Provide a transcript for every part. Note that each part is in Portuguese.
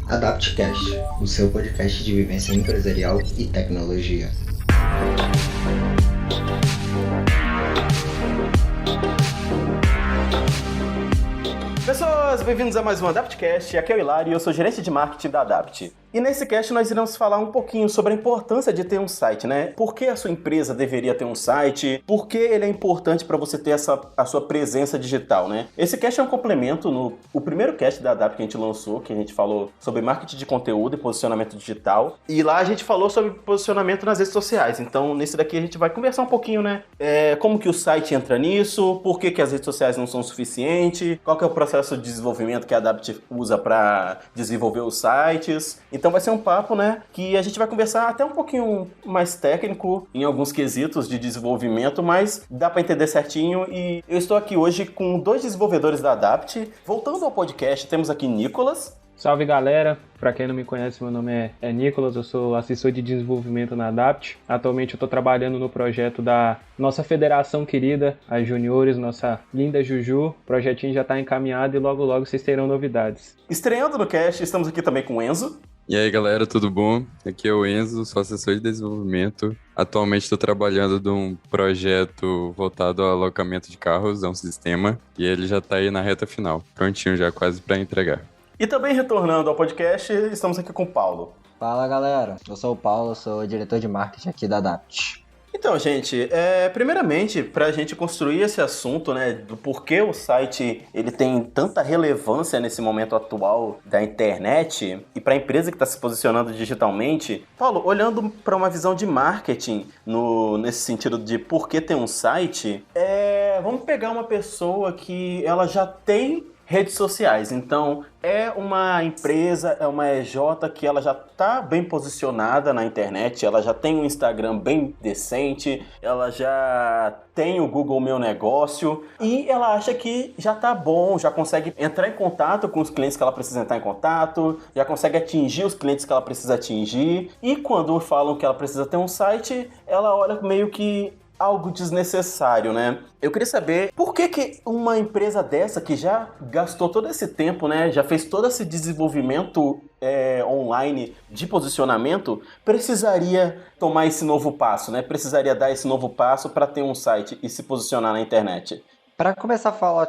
AdaptCast, o seu podcast de vivência empresarial e tecnologia. Pessoas, bem-vindos a mais um AdaptCast. Aqui é o Hilário e eu sou gerente de marketing da Adapt. E nesse cast nós iremos falar um pouquinho sobre a importância de ter um site, né? Por que a sua empresa deveria ter um site? Por que ele é importante para você ter a sua presença digital, né? Esse cast é um complemento no primeiro cast da Adapt que a gente lançou, que a gente falou sobre marketing de conteúdo e posicionamento digital. E lá a gente falou sobre posicionamento nas redes sociais. Então, nesse daqui a gente vai conversar um pouquinho, né? Como que o site entra nisso? Por que as redes sociais não são suficientes? Qual que é o processo de desenvolvimento que a Adapt usa para desenvolver os sites? Então vai ser um papo, né, que a gente vai conversar até um pouquinho mais técnico em alguns quesitos de desenvolvimento, mas dá para entender certinho. E eu estou aqui hoje com dois desenvolvedores da Adapt. Voltando ao podcast, temos aqui Nicolas. Salve galera, para quem não me conhece, meu nome é Nicolas, eu sou assessor de desenvolvimento na Adapt. Atualmente eu estou trabalhando no projeto da nossa federação querida, as Juniores, nossa linda Juju. O projetinho já está encaminhado e logo vocês terão novidades. Estreando no cast, estamos aqui também com o Enzo. E aí galera, tudo bom? Aqui é o Enzo, sou assessor de desenvolvimento. Atualmente estou trabalhando num projeto voltado ao alocamento de carros, é um sistema, e ele já está aí na reta final, prontinho já quase para entregar. E também retornando ao podcast, estamos aqui com o Paulo. Fala galera, eu sou o Paulo, sou diretor de marketing aqui da Adapt. Então, gente, primeiramente, para a gente construir esse assunto, né, do porquê o site ele tem tanta relevância nesse momento atual da internet e para a empresa que está se posicionando digitalmente, Paulo, olhando para uma visão de marketing nesse sentido de por que tem um site, vamos pegar uma pessoa que ela já tem redes sociais, então é uma empresa, é uma EJ que ela já está bem posicionada na internet, ela já tem um Instagram bem decente, ela já tem o Google Meu Negócio e ela acha que já está bom, já consegue entrar em contato com os clientes que ela precisa entrar em contato, já consegue atingir os clientes que ela precisa atingir e quando falam que ela precisa ter um site, ela olha meio que algo desnecessário, né? Eu queria saber por que uma empresa dessa que já gastou todo esse tempo, né? Já fez todo esse desenvolvimento online de posicionamento, precisaria tomar esse novo passo, né? Precisaria dar esse novo passo para ter um site e se posicionar na internet. Para começar a falar,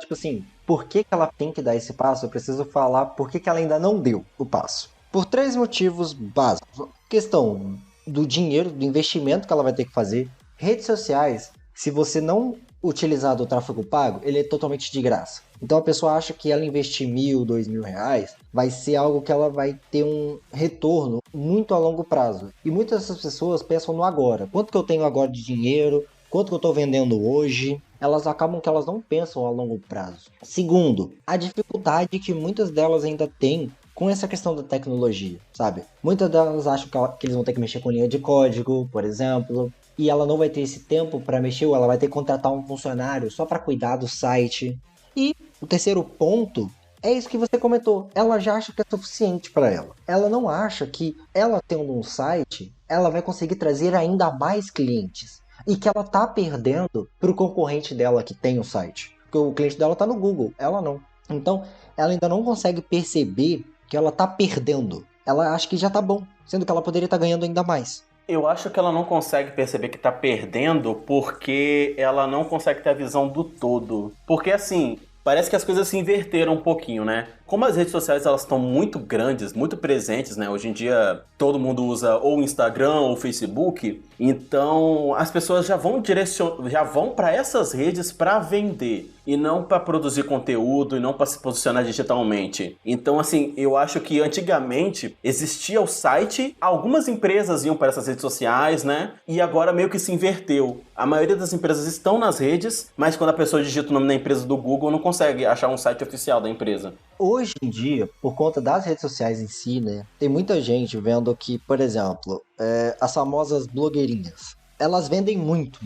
por que ela tem que dar esse passo, eu preciso falar por que ela ainda não deu o passo. Por 3 motivos básicos. Questão do dinheiro, do investimento que ela vai ter que fazer. Redes sociais, se você não utilizar do tráfego pago, ele é totalmente de graça. Então a pessoa acha que ela investir R$1.000, R$2.000 vai ser algo que ela vai ter um retorno muito a longo prazo. E muitas dessas pessoas pensam no agora. Quanto que eu tenho agora de dinheiro? Quanto que eu estou vendendo hoje? Elas acabam que elas não pensam a longo prazo. Segundo, a dificuldade que muitas delas ainda têm com essa questão da tecnologia, sabe? Muitas delas acham que eles vão ter que mexer com linha de código, por exemplo, e ela não vai ter esse tempo para mexer, ou ela vai ter que contratar um funcionário só para cuidar do site. E o terceiro ponto é isso que você comentou. Ela já acha que é suficiente para ela. Ela não acha que ela tendo um site, ela vai conseguir trazer ainda mais clientes. E que ela tá perdendo para o concorrente dela que tem o site. Porque o cliente dela tá no Google, ela não. Então, ela ainda não consegue perceber que ela tá perdendo. Ela acha que já tá bom, sendo que ela poderia estar ganhando ainda mais. Eu acho que ela não consegue perceber que tá perdendo porque ela não consegue ter a visão do todo. Porque assim, parece que as coisas se inverteram um pouquinho, né? Como as redes sociais elas estão muito grandes, muito presentes, né? Hoje em dia todo mundo usa ou Instagram ou Facebook, então as pessoas já vão para essas redes para vender e não para produzir conteúdo e não para se posicionar digitalmente. Então assim, eu acho que antigamente existia o site, algumas empresas iam para essas redes sociais, né? E agora meio que se inverteu. A maioria das empresas estão nas redes, mas quando a pessoa digita o nome da empresa do Google, não consegue achar um site oficial da empresa. Hoje em dia, por conta das redes sociais em si, né, tem muita gente vendo que, por exemplo, as famosas blogueirinhas, elas vendem muito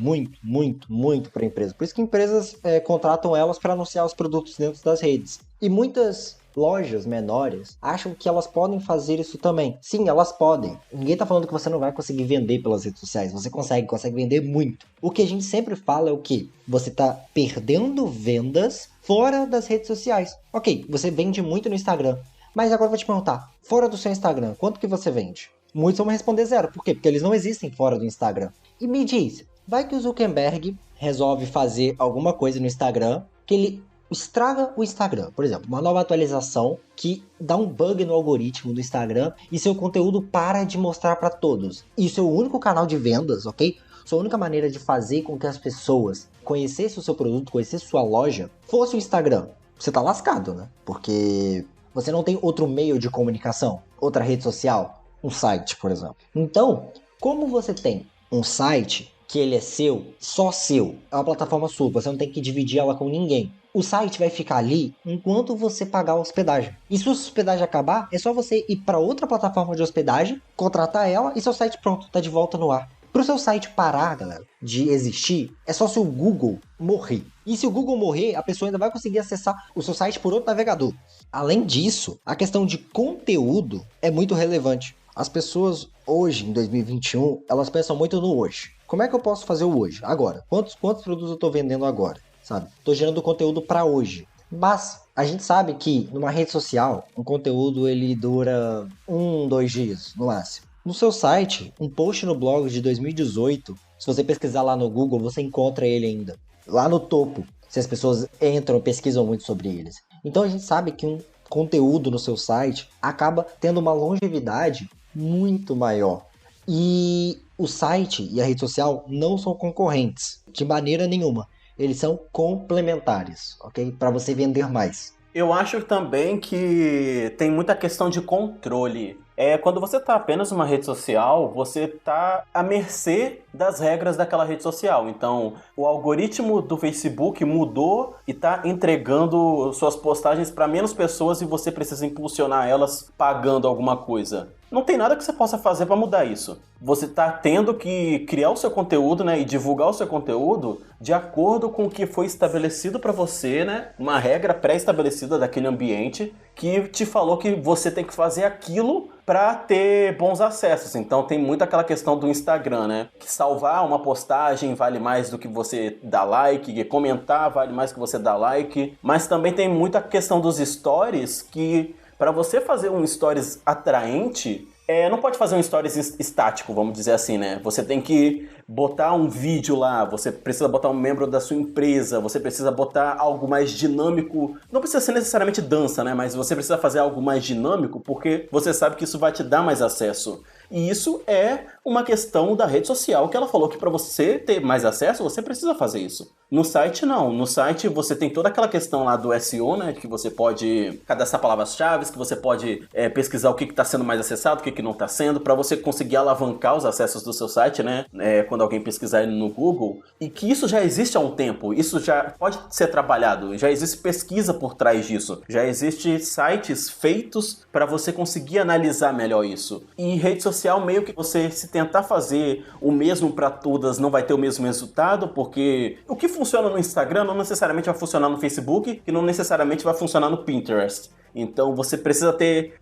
para a empresa. Por isso que empresas contratam elas para anunciar os produtos dentro das redes. E muitas lojas menores acham que elas podem fazer isso também. Sim, elas podem. Ninguém tá falando que você não vai conseguir vender pelas redes sociais. Você consegue vender muito. O que a gente sempre fala é o quê? Você tá perdendo vendas fora das redes sociais. Ok, você vende muito no Instagram, Mas agora eu vou te perguntar, fora do seu Instagram, quanto que você vende? Muitos vão me responder zero. Por quê? Porque eles não existem fora do Instagram. E me diz, vai que o Zuckerberg resolve fazer alguma coisa no Instagram que ele estraga o Instagram. Por exemplo, uma nova atualização que dá um bug no algoritmo do Instagram e seu conteúdo para de mostrar para todos. E seu único canal de vendas, ok? Sua única maneira de fazer com que as pessoas conhecessem o seu produto, conhecessem sua loja, fosse o Instagram. Você tá lascado, né? Porque você não tem outro meio de comunicação, outra rede social, um site, por exemplo. Então, como você tem um site que ele é seu, só seu, é uma plataforma sua, você não tem que dividir ela com ninguém. O site vai ficar ali enquanto você pagar a hospedagem. E se a hospedagem acabar, é só você ir para outra plataforma de hospedagem, contratar ela e seu site pronto, tá de volta no ar. Para o seu site parar, galera, de existir, é só se o Google morrer. E se o Google morrer, a pessoa ainda vai conseguir acessar o seu site por outro navegador. Além disso, a questão de conteúdo é muito relevante. As pessoas hoje, em 2021, elas pensam muito no hoje. Como é que eu posso fazer o hoje? Agora. Quantos produtos eu estou vendendo agora? Sabe? Estou gerando conteúdo para hoje. Mas a gente sabe que numa rede social, um conteúdo ele dura 2 dias no máximo. No seu site, um post no blog de 2018, se você pesquisar lá no Google, você encontra ele ainda. Lá no topo, se as pessoas entram, pesquisam muito sobre eles. Então a gente sabe que um conteúdo no seu site acaba tendo uma longevidade muito maior. E o site e a rede social não são concorrentes, de maneira nenhuma. Eles são complementares, ok? Para você vender mais. Eu acho também que tem muita questão de controle. Quando você está apenas numa rede social, você está à mercê das regras daquela rede social. Então, o algoritmo do Facebook mudou e está entregando suas postagens para menos pessoas e você precisa impulsionar elas pagando alguma coisa. Não tem nada que você possa fazer para mudar isso. Você está tendo que criar o seu conteúdo, né, e divulgar o seu conteúdo de acordo com o que foi estabelecido para você, né, uma regra pré-estabelecida daquele ambiente que te falou que você tem que fazer aquilo para ter bons acessos. Então tem muito aquela questão do Instagram, né, que salvar uma postagem vale mais do que você dar like, que comentar vale mais do que você dar like, mas também tem muita questão dos stories que para você fazer um stories atraente, não pode fazer um stories estático, vamos dizer assim, né? Você tem que botar um vídeo lá, você precisa botar um membro da sua empresa, você precisa botar algo mais dinâmico. Não precisa ser necessariamente dança, né? Mas você precisa fazer algo mais dinâmico porque você sabe que isso vai te dar mais acesso. E isso é uma questão da rede social, que ela falou que para você ter mais acesso, você precisa fazer isso. No site, não. No site, você tem toda aquela questão lá do SEO, né? Que você pode cadastrar palavras-chave, que você pode pesquisar o que está sendo mais acessado, o que não está sendo, para você conseguir alavancar os acessos do seu site, né? Quando alguém pesquisar ele no Google. E que isso já existe há um tempo. Isso já pode ser trabalhado. Já existe pesquisa por trás disso. Já existem sites feitos para você conseguir analisar melhor isso. E rede social, meio que você se tentar fazer o mesmo para todas, não vai ter o mesmo resultado, porque o que funciona no Instagram não necessariamente vai funcionar no Facebook e não necessariamente vai funcionar no Pinterest. Então você precisa ter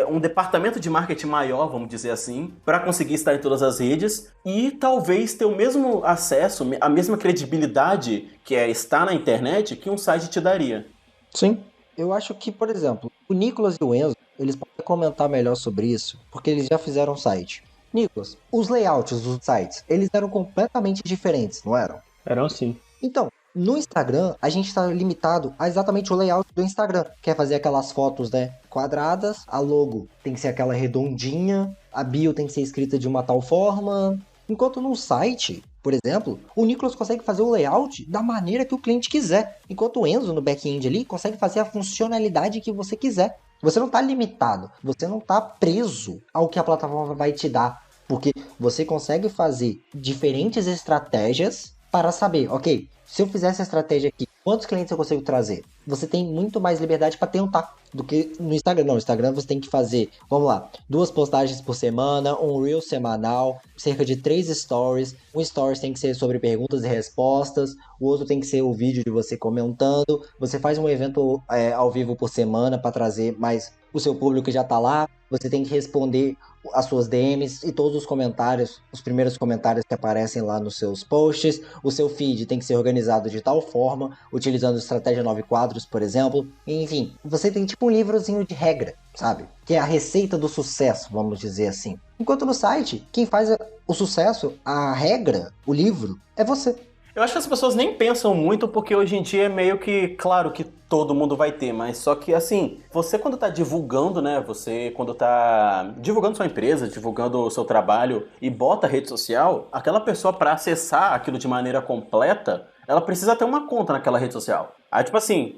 um departamento de marketing maior, vamos dizer assim, para conseguir estar em todas as redes e talvez ter o mesmo acesso, a mesma credibilidade que é estar na internet que um site te daria. Sim. Eu acho que, por exemplo, o Nicolas e o Enzo, eles podem comentar melhor sobre isso, porque eles já fizeram um site. Nicolas, os layouts dos sites, eles eram completamente diferentes, não eram? Eram sim. Então, no Instagram, a gente está limitado a exatamente o layout do Instagram. Quer fazer aquelas fotos, né, quadradas, a logo tem que ser aquela redondinha, a bio tem que ser escrita de uma tal forma. Enquanto no site, por exemplo, o Nicolas consegue fazer o layout da maneira que o cliente quiser. Enquanto o Enzo, no back-end ali, consegue fazer a funcionalidade que você quiser. Você não está limitado, você não está preso ao que a plataforma vai te dar. Porque você consegue fazer diferentes estratégias para saber, ok, se eu fizer essa estratégia aqui, quantos clientes eu consigo trazer? Você tem muito mais liberdade para tentar do que no Instagram. Não, no Instagram você tem que fazer, vamos lá, 2 postagens por semana, um Reel semanal, cerca de 3 stories. Um stories tem que ser sobre perguntas e respostas, o outro tem que ser o vídeo de você comentando. Você faz um evento ao vivo por semana para trazer mais o seu público que já está lá. Você tem que responder as suas DMs e todos os comentários, os primeiros comentários que aparecem lá nos seus posts. O seu feed tem que ser organizado de tal forma, utilizando estratégia 9 quadros, por exemplo. Enfim, você tem tipo um livrozinho de regra, sabe? Que é a receita do sucesso, vamos dizer assim. Enquanto no site, quem faz o sucesso, a regra, o livro, é você. Eu acho que as pessoas nem pensam muito porque hoje em dia é meio que claro que todo mundo vai ter, mas só que assim, você quando tá divulgando, né, você quando tá divulgando sua empresa, divulgando o seu trabalho e bota a rede social, aquela pessoa para acessar aquilo de maneira completa, ela precisa ter uma conta naquela rede social. Aí tipo assim,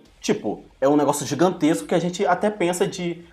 é um negócio gigantesco que a gente até pensa de,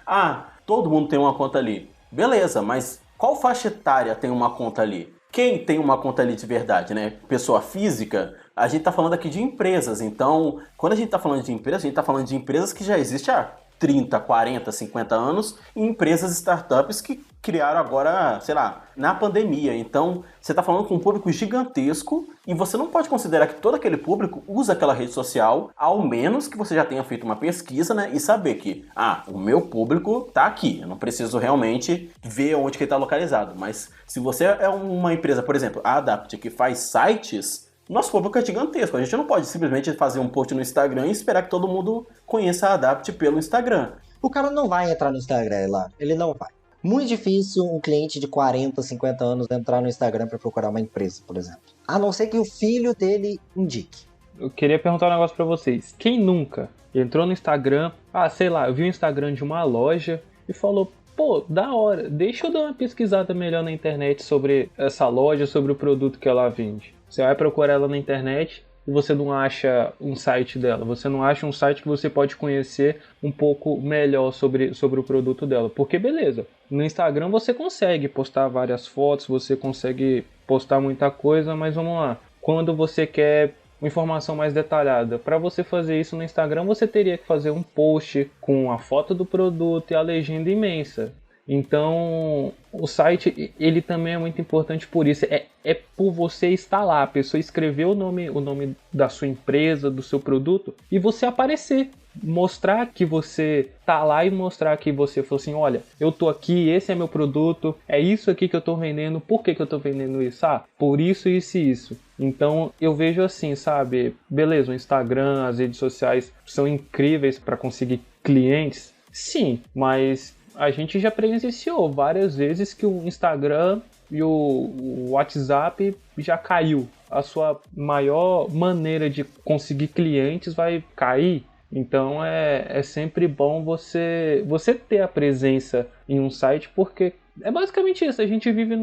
todo mundo tem uma conta ali. Beleza, mas qual faixa etária tem uma conta ali? Quem tem uma conta ali de verdade, né? Pessoa física, a gente tá falando aqui de empresas. Então, quando a gente tá falando de empresas, a gente tá falando de empresas que já existem há 30, 40, 50 anos e empresas startups que criaram agora, sei lá, na pandemia. Então, você tá falando com um público gigantesco e você não pode considerar que todo aquele público usa aquela rede social, ao menos que você já tenha feito uma pesquisa, né? E saber que, o meu público tá aqui. Eu não preciso realmente ver onde que ele tá localizado. Mas se você é uma empresa, por exemplo, a Adapt, que faz sites, nosso público é gigantesco. A gente não pode simplesmente fazer um post no Instagram e esperar que todo mundo conheça a Adapt pelo Instagram. O cara não vai entrar no Instagram lá. Ele não vai. Muito difícil um cliente de 40, 50 anos entrar no Instagram para procurar uma empresa, por exemplo. A não ser que o filho dele indique. Eu queria perguntar um negócio pra vocês. Quem nunca entrou no Instagram, sei lá, viu o Instagram de uma loja e falou, pô, da hora, deixa eu dar uma pesquisada melhor na internet sobre essa loja, sobre o produto que ela vende. Você vai procurar ela na internet e você não acha um site dela, você não acha um site que você pode conhecer um pouco melhor sobre o produto dela. Porque beleza, no Instagram você consegue postar várias fotos, você consegue postar muita coisa, mas vamos lá. Quando você quer uma informação mais detalhada, para você fazer isso no Instagram você teria que fazer um post com a foto do produto e a legenda imensa. Então, o site, ele também é muito importante por isso. É por você estar lá, a pessoa escrever o nome da sua empresa, do seu produto, e você aparecer. Mostrar que você tá lá e mostrar que você falou assim, olha, eu tô aqui, esse é meu produto, é isso aqui que eu tô vendendo, por que eu tô vendendo isso? Por isso, isso e isso. Então, eu vejo assim, sabe, beleza, o Instagram, as redes sociais são incríveis para conseguir clientes, sim, mas a gente já presenciou várias vezes que o Instagram e o WhatsApp já caiu. A sua maior maneira de conseguir clientes vai cair. Então é sempre bom você ter a presença em um site, porque é basicamente isso. A gente vive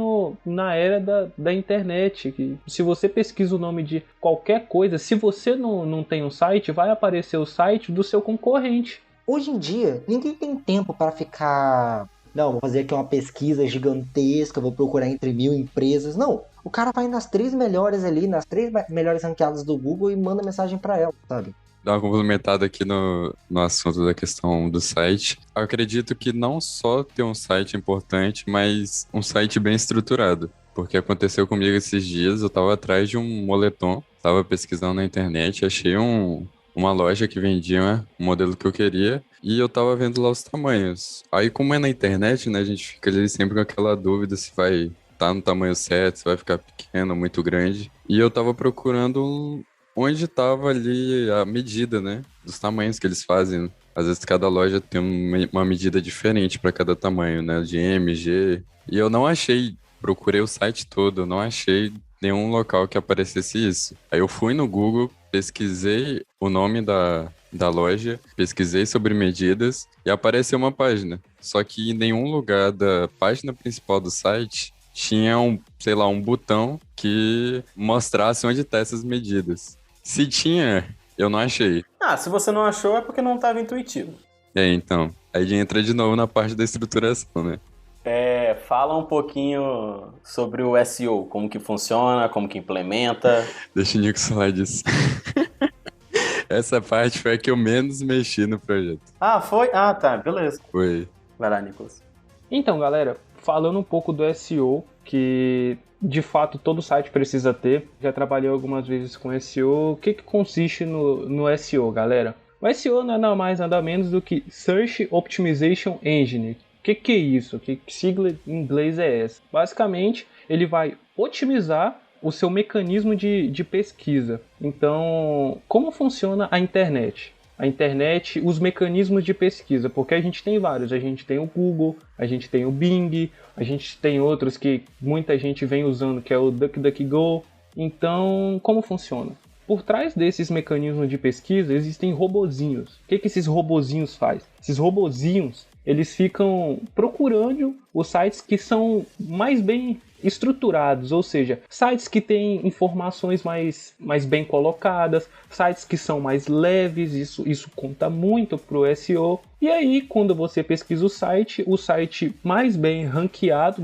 na era da internet. Que se você pesquisa o nome de qualquer coisa, se você não tem um site, vai aparecer o site do seu concorrente. Hoje em dia, ninguém tem tempo para ficar... Não, vou fazer aqui uma pesquisa gigantesca, vou procurar entre 1000 empresas. Não, o cara vai nas 3 melhores ali, nas 3 melhores ranqueadas do Google e manda mensagem para ela, sabe? Dar uma complementada aqui no assunto da questão do site. Eu acredito que não só ter um site é importante, mas um site bem estruturado. Porque aconteceu comigo esses dias, eu estava atrás de um moletom, estava pesquisando na internet, achei uma loja que vendia o modelo que eu queria e eu tava vendo lá os tamanhos. Aí, como é na internet, né, a gente fica ali sempre com aquela dúvida se vai estar no tamanho certo, se vai ficar pequeno, muito grande. E eu tava procurando onde tava ali a medida, né, dos tamanhos que eles fazem. Às vezes cada loja tem uma medida diferente para cada tamanho, né, de M, G. E eu não achei, procurei o site todo, eu não achei nenhum local que aparecesse isso. Aí eu fui no Google, pesquisei o nome da loja, pesquisei sobre medidas e apareceu uma página. Só que em nenhum lugar da página principal do site tinha um botão que mostrasse onde tá essas medidas. Se tinha, eu não achei. Se você não achou é porque não estava intuitivo. Então. Aí entra de novo na parte da estruturação, né? Fala um pouquinho sobre o SEO, como que funciona, como que implementa. Deixa o Nico falar disso. Essa parte foi a que eu menos mexi no projeto. Foi? Tá, beleza. Foi. Vai lá, Nicolas. Então, galera, falando um pouco do SEO, que de fato todo site precisa ter. Já trabalhei algumas vezes com SEO. O que consiste no SEO, galera? O SEO não é nada mais, nada menos do que Search Optimization Engine. que é isso? Que sigla em inglês é essa? Basicamente, ele vai otimizar o seu mecanismo de pesquisa. Então, como funciona a internet? A internet, os mecanismos de pesquisa, porque a gente tem vários. A gente tem o Google, a gente tem o Bing, a gente tem outros que muita gente vem usando, que é o DuckDuckGo. Então, como funciona? Por trás desses mecanismos de pesquisa existem robozinhos. O que esses robozinhos fazem? Esses robozinhos, eles ficam procurando os sites que são mais bem estruturados, ou seja, sites que têm informações mais bem colocadas, sites que são mais leves, isso conta muito para o SEO. E aí, quando você pesquisa o site mais bem ranqueado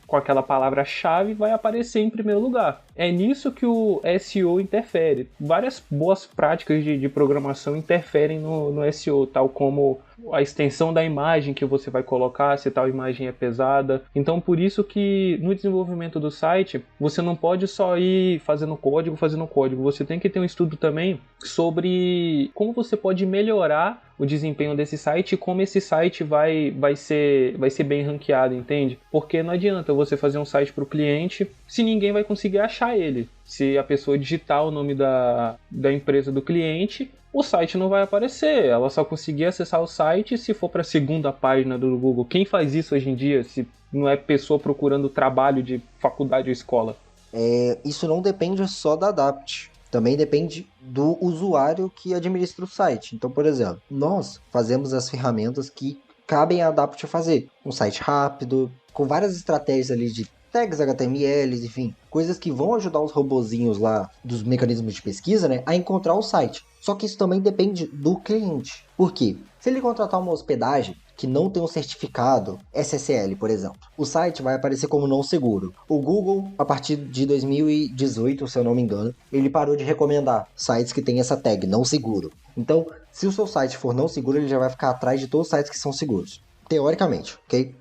com aquela palavra-chave vai aparecer em primeiro lugar. É nisso que o SEO interfere. Várias boas práticas de programação interferem no SEO, tal como a extensão da imagem que você vai colocar, se tal imagem é pesada. Então, por isso que no desenvolvimento do site, você não pode só ir fazendo código. Você tem que ter um estudo também sobre como você pode melhorar o desempenho desse site e como esse site vai ser bem ranqueado, entende? Porque não adianta você fazer um site para o cliente se ninguém vai conseguir achar ele. Se a pessoa digitar o nome da empresa do cliente, o site não vai aparecer. Ela só conseguir acessar o site se for para a segunda página do Google. Quem faz isso hoje em dia, se não é pessoa procurando trabalho de faculdade ou escola? Isso não depende só da Adapt. Também depende do usuário que administra o site. Então, por exemplo, nós fazemos as ferramentas que cabem a Adapt a fazer. Um site rápido, com várias estratégias ali de tags HTML, enfim, coisas que vão ajudar os robozinhos lá dos mecanismos de pesquisa, né, a encontrar o site. Só que isso também depende do cliente. Por quê? Se ele contratar uma hospedagem que não tem um certificado SSL, por exemplo, o site vai aparecer como não seguro. O Google, a partir de 2018, se eu não me engano, ele parou de recomendar sites que têm essa tag, não seguro. Então, se o seu site for não seguro, ele já vai ficar atrás de todos os sites que são seguros. Teoricamente, ok?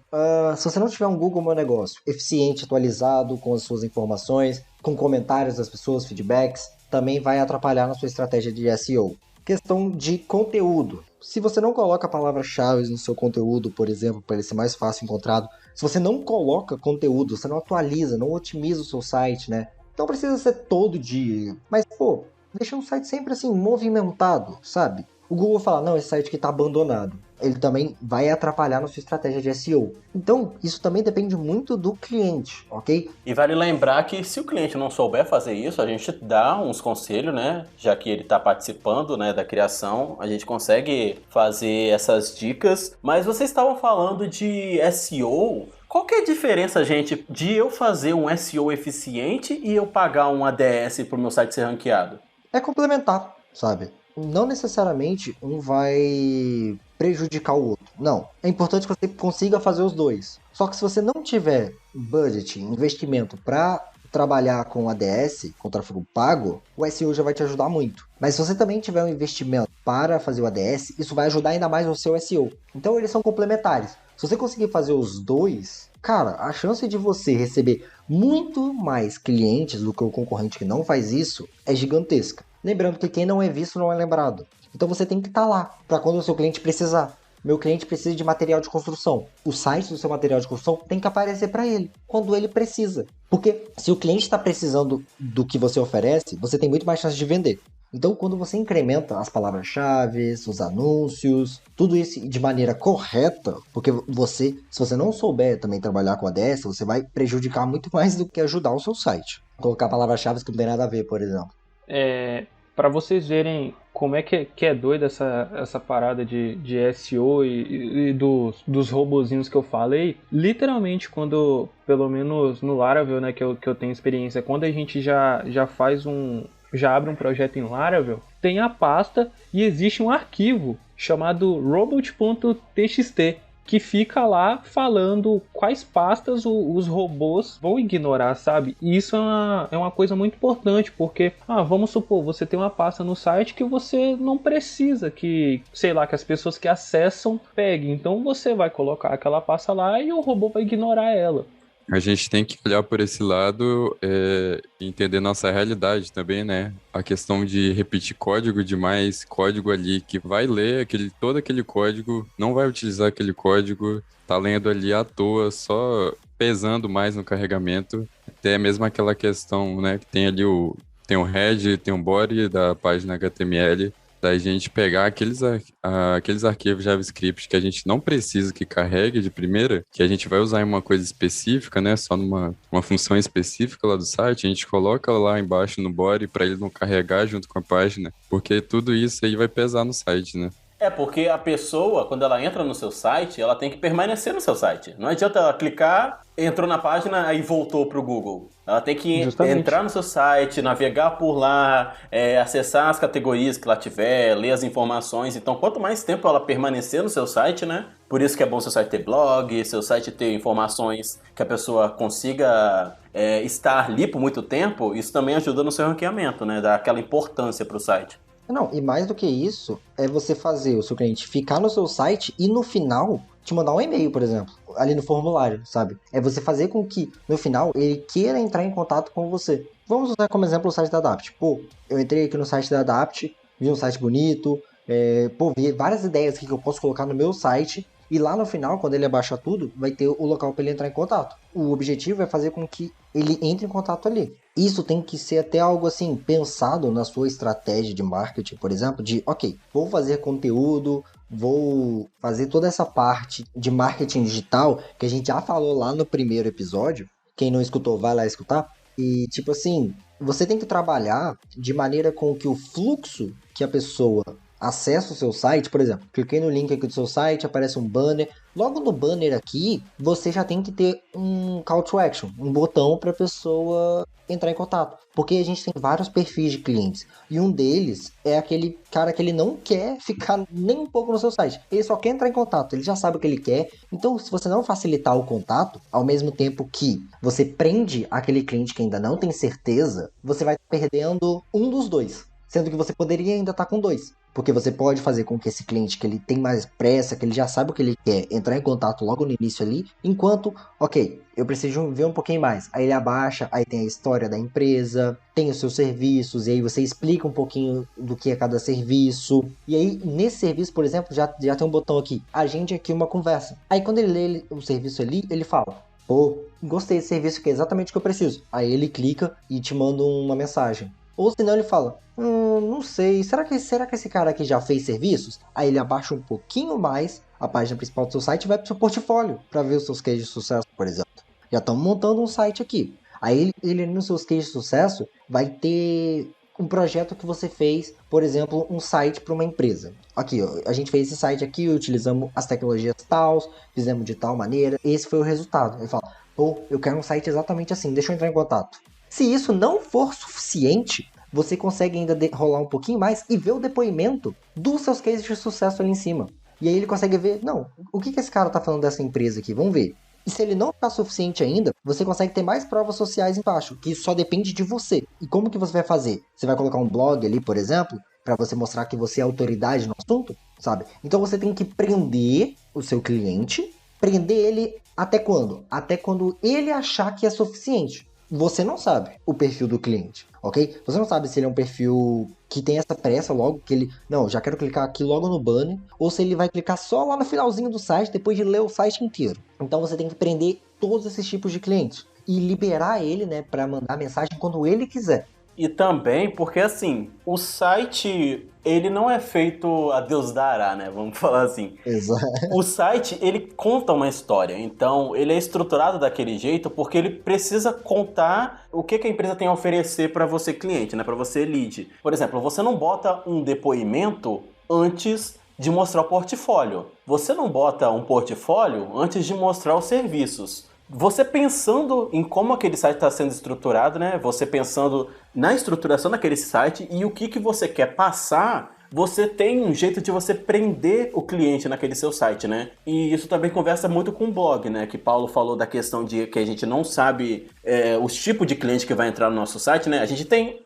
Se você não tiver um Google Meu Negócio eficiente, atualizado, com as suas informações, com comentários das pessoas, feedbacks, também vai atrapalhar na sua estratégia de SEO. Questão de conteúdo. Se você não coloca palavras-chave no seu conteúdo, por exemplo, para ele ser mais fácil encontrado, se você não coloca conteúdo, você não atualiza, não otimiza o seu site, né? Não precisa ser todo dia, mas, deixa um site sempre assim, movimentado, sabe? O Google fala, não, esse site aqui tá abandonado. Ele também vai atrapalhar na sua estratégia de SEO. Então, isso também depende muito do cliente, ok? E vale lembrar que se o cliente não souber fazer isso, a gente dá uns conselhos, né? Já que ele está participando, né, da criação, a gente consegue fazer essas dicas. Mas vocês estavam falando de SEO. Qual que é a diferença, gente, de eu fazer um SEO eficiente e eu pagar um ADS para o meu site ser ranqueado? É complementar, sabe? Não necessariamente um vai prejudicar o outro. Não. É importante que você consiga fazer os dois. Só que se você não tiver budget, investimento para trabalhar com ADS, com tráfego pago, o SEO já vai te ajudar muito. Mas se você também tiver um investimento para fazer o ADS, isso vai ajudar ainda mais no seu SEO. Então eles são complementares. Se você conseguir fazer os dois, cara, a chance de você receber muito mais clientes do que o concorrente que não faz isso é gigantesca. Lembrando que quem não é visto não é lembrado. Então você tem que estar lá para quando o seu cliente precisar. Meu cliente precisa de material de construção. O site do seu material de construção tem que aparecer para ele quando ele precisa. Porque se o cliente está precisando do que você oferece, você tem muito mais chance de vender. Então, quando você incrementa as palavras-chave, os anúncios, tudo isso de maneira correta, porque se você não souber também trabalhar com ADS, você vai prejudicar muito mais do que ajudar o seu site. Colocar palavras-chave que não tem nada a ver, por exemplo. Para vocês verem como é que é doida essa parada de SEO e dos robozinhos que eu falei, literalmente quando, pelo menos no Laravel, né, que eu tenho experiência, quando a gente já abre um projeto em Laravel, tem a pasta e existe um arquivo chamado robot.txt, que fica lá falando quais pastas os robôs vão ignorar, sabe? E isso é uma coisa muito importante, porque, vamos supor, você tem uma pasta no site que você não precisa que as pessoas que acessam peguem. Então você vai colocar aquela pasta lá e o robô vai ignorar ela. A gente tem que olhar por esse lado e entender nossa realidade também, né? A questão de repetir código demais, código ali que vai ler todo aquele código, não vai utilizar aquele código, tá lendo ali à toa, só pesando mais no carregamento. Até mesmo aquela questão, né, que tem ali tem o head, tem o body da página HTML, da gente pegar aqueles arquivos JavaScript que a gente não precisa que carregue de primeira, que a gente vai usar em uma coisa específica, né? Só uma função específica lá do site, a gente coloca lá embaixo no body para ele não carregar junto com a página, porque tudo isso aí vai pesar no site, né? Porque a pessoa, quando ela entra no seu site, ela tem que permanecer no seu site. Não adianta ela clicar, entrou na página, aí voltou pro Google. Ela tem que entrar no seu site, navegar por lá, acessar as categorias que ela tiver, ler as informações. Então, quanto mais tempo ela permanecer no seu site, né? Por isso que é bom seu site ter blog, seu site ter informações que a pessoa consiga estar ali por muito tempo. Isso também ajuda no seu ranqueamento, né? Dá aquela importância pro site. Não, e mais do que isso, é você fazer o seu cliente ficar no seu site e no final te mandar um e-mail, por exemplo, ali no formulário, sabe? É você fazer com que no final ele queira entrar em contato com você. Vamos usar como exemplo o site da Adapt. Pô, eu entrei aqui no site da Adapt, vi um site bonito, vi várias ideias aqui que eu posso colocar no meu site. E lá no final, quando ele abaixar tudo, vai ter o local para ele entrar em contato. O objetivo é fazer com que ele entre em contato ali. Isso tem que ser até algo assim, pensado na sua estratégia de marketing, por exemplo, de, ok, vou fazer conteúdo, vou fazer toda essa parte de marketing digital, que a gente já falou lá no primeiro episódio. Quem não escutou, vai lá escutar. E, tipo assim, você tem que trabalhar de maneira com que o fluxo que a pessoa acessa o seu site, por exemplo, cliquei no link aqui do seu site, aparece um banner. Logo no banner aqui, você já tem que ter um call to action, um botão para a pessoa entrar em contato. Porque a gente tem vários perfis de clientes. E um deles é aquele cara que ele não quer ficar nem um pouco no seu site. Ele só quer entrar em contato, ele já sabe o que ele quer. Então, se você não facilitar o contato, ao mesmo tempo que você prende aquele cliente que ainda não tem certeza, você vai perdendo um dos dois. Sendo que você poderia ainda estar com dois. Porque você pode fazer com que esse cliente que ele tem mais pressa, que ele já sabe o que ele quer, entrar em contato logo no início ali, enquanto, ok, eu preciso ver um pouquinho mais. Aí ele abaixa, aí tem a história da empresa, tem os seus serviços, e aí você explica um pouquinho do que é cada serviço. E aí, nesse serviço, por exemplo, já tem um botão aqui, agende aqui uma conversa. Aí quando ele lê o serviço ali, ele fala, pô, gostei desse serviço que é exatamente o que eu preciso. Aí ele clica e te manda uma mensagem. Ou senão ele fala, não sei, será que esse cara aqui já fez serviços? Aí ele abaixa um pouquinho mais a página principal do seu site e vai pro seu portfólio para ver os seus cases de sucesso, por exemplo. Já estamos montando um site aqui. Aí ele nos seus cases de sucesso vai ter um projeto que você fez, por exemplo, um site para uma empresa. Aqui, ó, a gente fez esse site aqui, utilizamos as tecnologias tal, fizemos de tal maneira, esse foi o resultado. Ele fala, pô, eu quero um site exatamente assim, deixa eu entrar em contato. Se isso não for suficiente, você consegue ainda rolar um pouquinho mais e ver o depoimento dos seus cases de sucesso ali em cima. E aí ele consegue ver, não, o que esse cara tá falando dessa empresa aqui? Vamos ver. E se ele não ficar suficiente ainda, você consegue ter mais provas sociais embaixo, que só depende de você. E como que você vai fazer? Você vai colocar um blog ali, por exemplo, para você mostrar que você é autoridade no assunto, sabe? Então você tem que prender o seu cliente, prender ele até quando? Até quando ele achar que é suficiente. Você não sabe o perfil do cliente, ok? Você não sabe se ele é um perfil que tem essa pressa logo, que ele, não, já quero clicar aqui logo no banner, ou se ele vai clicar só lá no finalzinho do site, depois de ler o site inteiro. Então você tem que prender todos esses tipos de clientes e liberar ele, né, para mandar mensagem quando ele quiser. E também porque, assim, o site, ele não é feito a Deus dará, né? Vamos falar assim. Exato. O site, ele conta uma história. Então, ele é estruturado daquele jeito porque ele precisa contar o que a empresa tem a oferecer para você, cliente, né? Para você, lead. Por exemplo, você não bota um depoimento antes de mostrar o portfólio. Você não bota um portfólio antes de mostrar os serviços. Você pensando em como aquele site está sendo estruturado, né? Você pensando na estruturação daquele site e o que você quer passar, você tem um jeito de você prender o cliente naquele seu site, né? E isso também conversa muito com o blog, né? Que Paulo falou da questão de que a gente não sabe os tipos de cliente que vai entrar no nosso site, né? A gente tem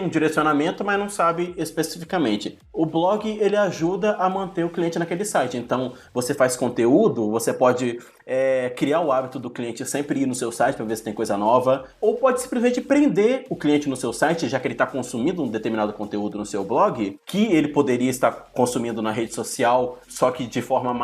um direcionamento, mas não sabe especificamente. O blog, ele ajuda a manter o cliente naquele site. Então, você faz conteúdo, você pode criar o hábito do cliente sempre ir no seu site para ver se tem coisa nova, ou pode simplesmente prender o cliente no seu site, já que ele está consumindo um determinado conteúdo no seu blog, que ele poderia estar consumindo na rede social, só que de forma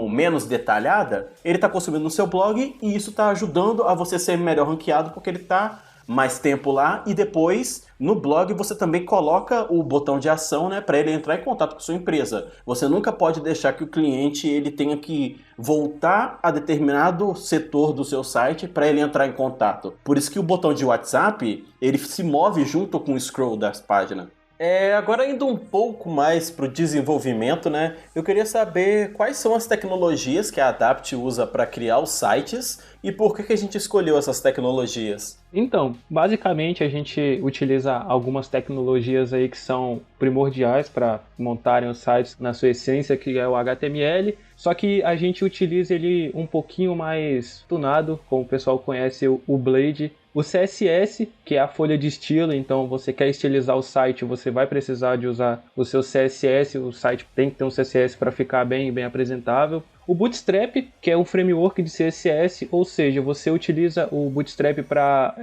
menos detalhada, ele está consumindo no seu blog e isso está ajudando a você ser melhor ranqueado porque ele está mais tempo lá, e depois no blog você também coloca o botão de ação, né, para ele entrar em contato com a sua empresa. Você nunca pode deixar que o cliente ele tenha que voltar a determinado setor do seu site para ele entrar em contato. Por isso que o botão de WhatsApp ele se move junto com o scroll das páginas. Agora indo um pouco mais para o desenvolvimento, né? Eu queria saber quais são as tecnologias que a Adapt usa para criar os sites e por que a gente escolheu essas tecnologias. Então, basicamente a gente utiliza algumas tecnologias aí que são primordiais para montarem os sites na sua essência, que é o HTML, só que a gente utiliza ele um pouquinho mais tunado, como o pessoal conhece o Blade. O CSS, que é a folha de estilo, então você quer estilizar o site, você vai precisar de usar o seu CSS, o site tem que ter um CSS para ficar bem apresentável. O Bootstrap, que é um framework de CSS, ou seja, você utiliza o Bootstrap para...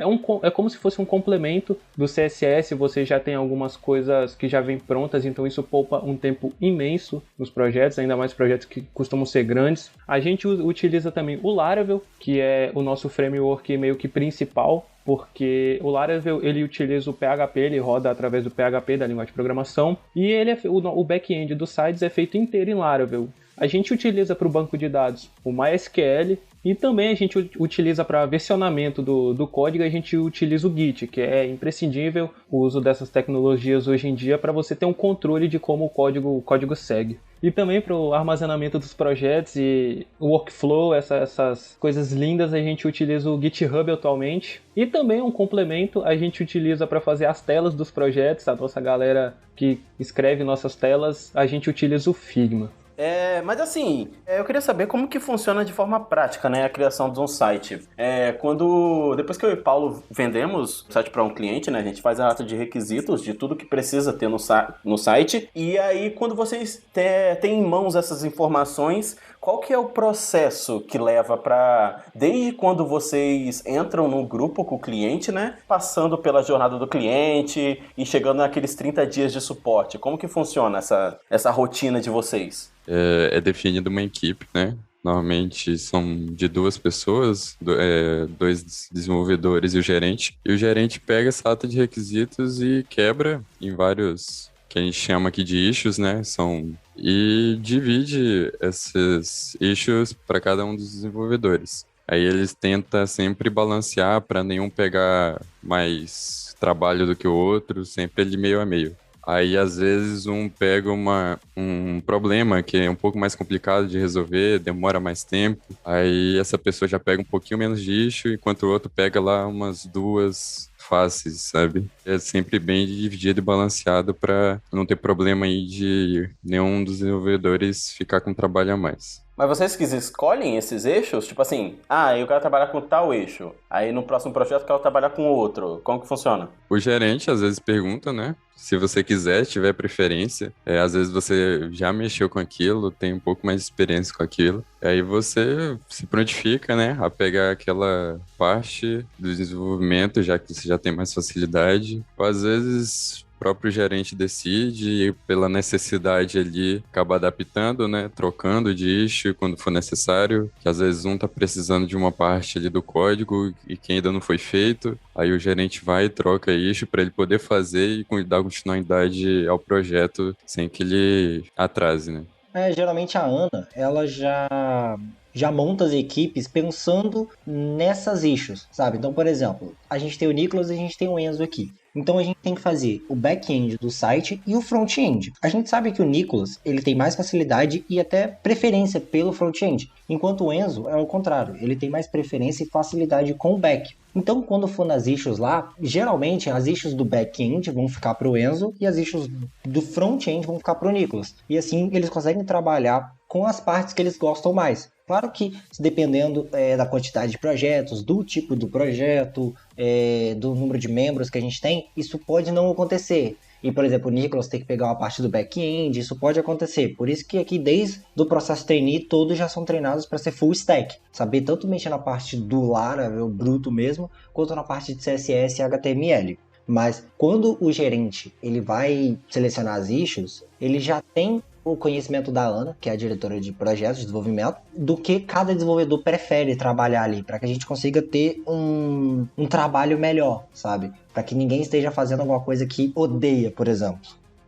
É como se fosse um complemento do CSS, você já tem algumas coisas que já vêm prontas, então isso poupa um tempo imenso nos projetos, ainda mais projetos que costumam ser grandes. A gente utiliza também o Laravel, que é o nosso framework meio que principal, porque o Laravel ele utiliza o PHP, ele roda através do PHP, da linguagem de programação, e o back-end dos sites é feito inteiro em Laravel. A gente utiliza para o banco de dados o MySQL e também a gente utiliza para versionamento do código, a gente utiliza o Git, que é imprescindível o uso dessas tecnologias hoje em dia para você ter um controle de como o código segue. E também para o armazenamento dos projetos e o workflow, essas coisas lindas, a gente utiliza o GitHub atualmente. E também um complemento a gente utiliza para fazer as telas dos projetos, a nossa galera que escreve nossas telas, a gente utiliza o Figma. Mas assim, eu queria saber como que funciona de forma prática, né, a criação de um site. Depois que eu e o Paulo vendemos o site para um cliente, né, a gente faz a ata de requisitos de tudo que precisa ter no site, e aí quando vocês têm em mãos essas informações, qual que é o processo que leva para, desde quando vocês entram no grupo com o cliente, né, passando pela jornada do cliente e chegando naqueles 30 dias de suporte? Como que funciona essa rotina de vocês? É definida uma equipe, né? Normalmente são de 2 pessoas, 2 desenvolvedores e o gerente. E o gerente pega essa ata de requisitos e quebra em vários, que a gente chama aqui de issues, né? E divide esses issues para cada um dos desenvolvedores. Aí eles tentam sempre balancear para nenhum pegar mais trabalho do que o outro, sempre de meio a meio. Aí, às vezes, um pega um problema que é um pouco mais complicado de resolver, demora mais tempo. Aí, essa pessoa já pega um pouquinho menos de issue, enquanto o outro pega lá umas 2 faces, sabe? É sempre bem dividido e balanceado para não ter problema aí de nenhum dos desenvolvedores ficar com trabalho a mais. Mas vocês que escolhem esses eixos? Tipo assim, eu quero trabalhar com tal eixo. Aí no próximo projeto eu quero trabalhar com outro. Como que funciona? O gerente às vezes pergunta, né? Se você quiser, tiver preferência. Às vezes você já mexeu com aquilo, tem um pouco mais de experiência com aquilo. Aí você se prontifica, né? A pegar aquela parte do desenvolvimento, já que você já tem mais facilidade. Ou às vezes o próprio gerente decide e pela necessidade ali acaba adaptando, né? Trocando de issue quando for necessário, que às vezes um tá precisando de uma parte ali do código e que ainda não foi feito, aí o gerente vai e troca issue para ele poder fazer e dar continuidade ao projeto sem que ele atrase, né? Geralmente a Ana, ela já monta as equipes pensando nessas issues, sabe? Então, por exemplo, a gente tem o Nicolas e a gente tem o Enzo aqui. Então a gente tem que fazer o back-end do site e o front-end. A gente sabe que o Nicolas, ele tem mais facilidade e até preferência pelo front-end, enquanto o Enzo é o contrário, ele tem mais preferência e facilidade com o back. Então, quando for nas issues lá, geralmente as issues do back-end vão ficar para o Enzo e as issues do front-end vão ficar para o Nicolas. E assim eles conseguem trabalhar com as partes que eles gostam mais. Claro que dependendo da quantidade de projetos, do tipo do projeto, do número de membros que a gente tem, isso pode não acontecer. e, por exemplo, o Nicolas tem que pegar uma parte do back-end, isso pode acontecer. Por isso que aqui, desde o processo trainee, todos já são treinados para ser full stack. Saber tanto mexer na parte do Laravel, bruto mesmo, quanto na parte de CSS e HTML. Mas quando o gerente ele vai selecionar as issues, ele já tem o conhecimento da Ana, que é a diretora de projetos de desenvolvimento, do que cada desenvolvedor prefere trabalhar ali, para que a gente consiga ter um trabalho melhor, sabe? Para que ninguém esteja fazendo alguma coisa que odeia, por exemplo.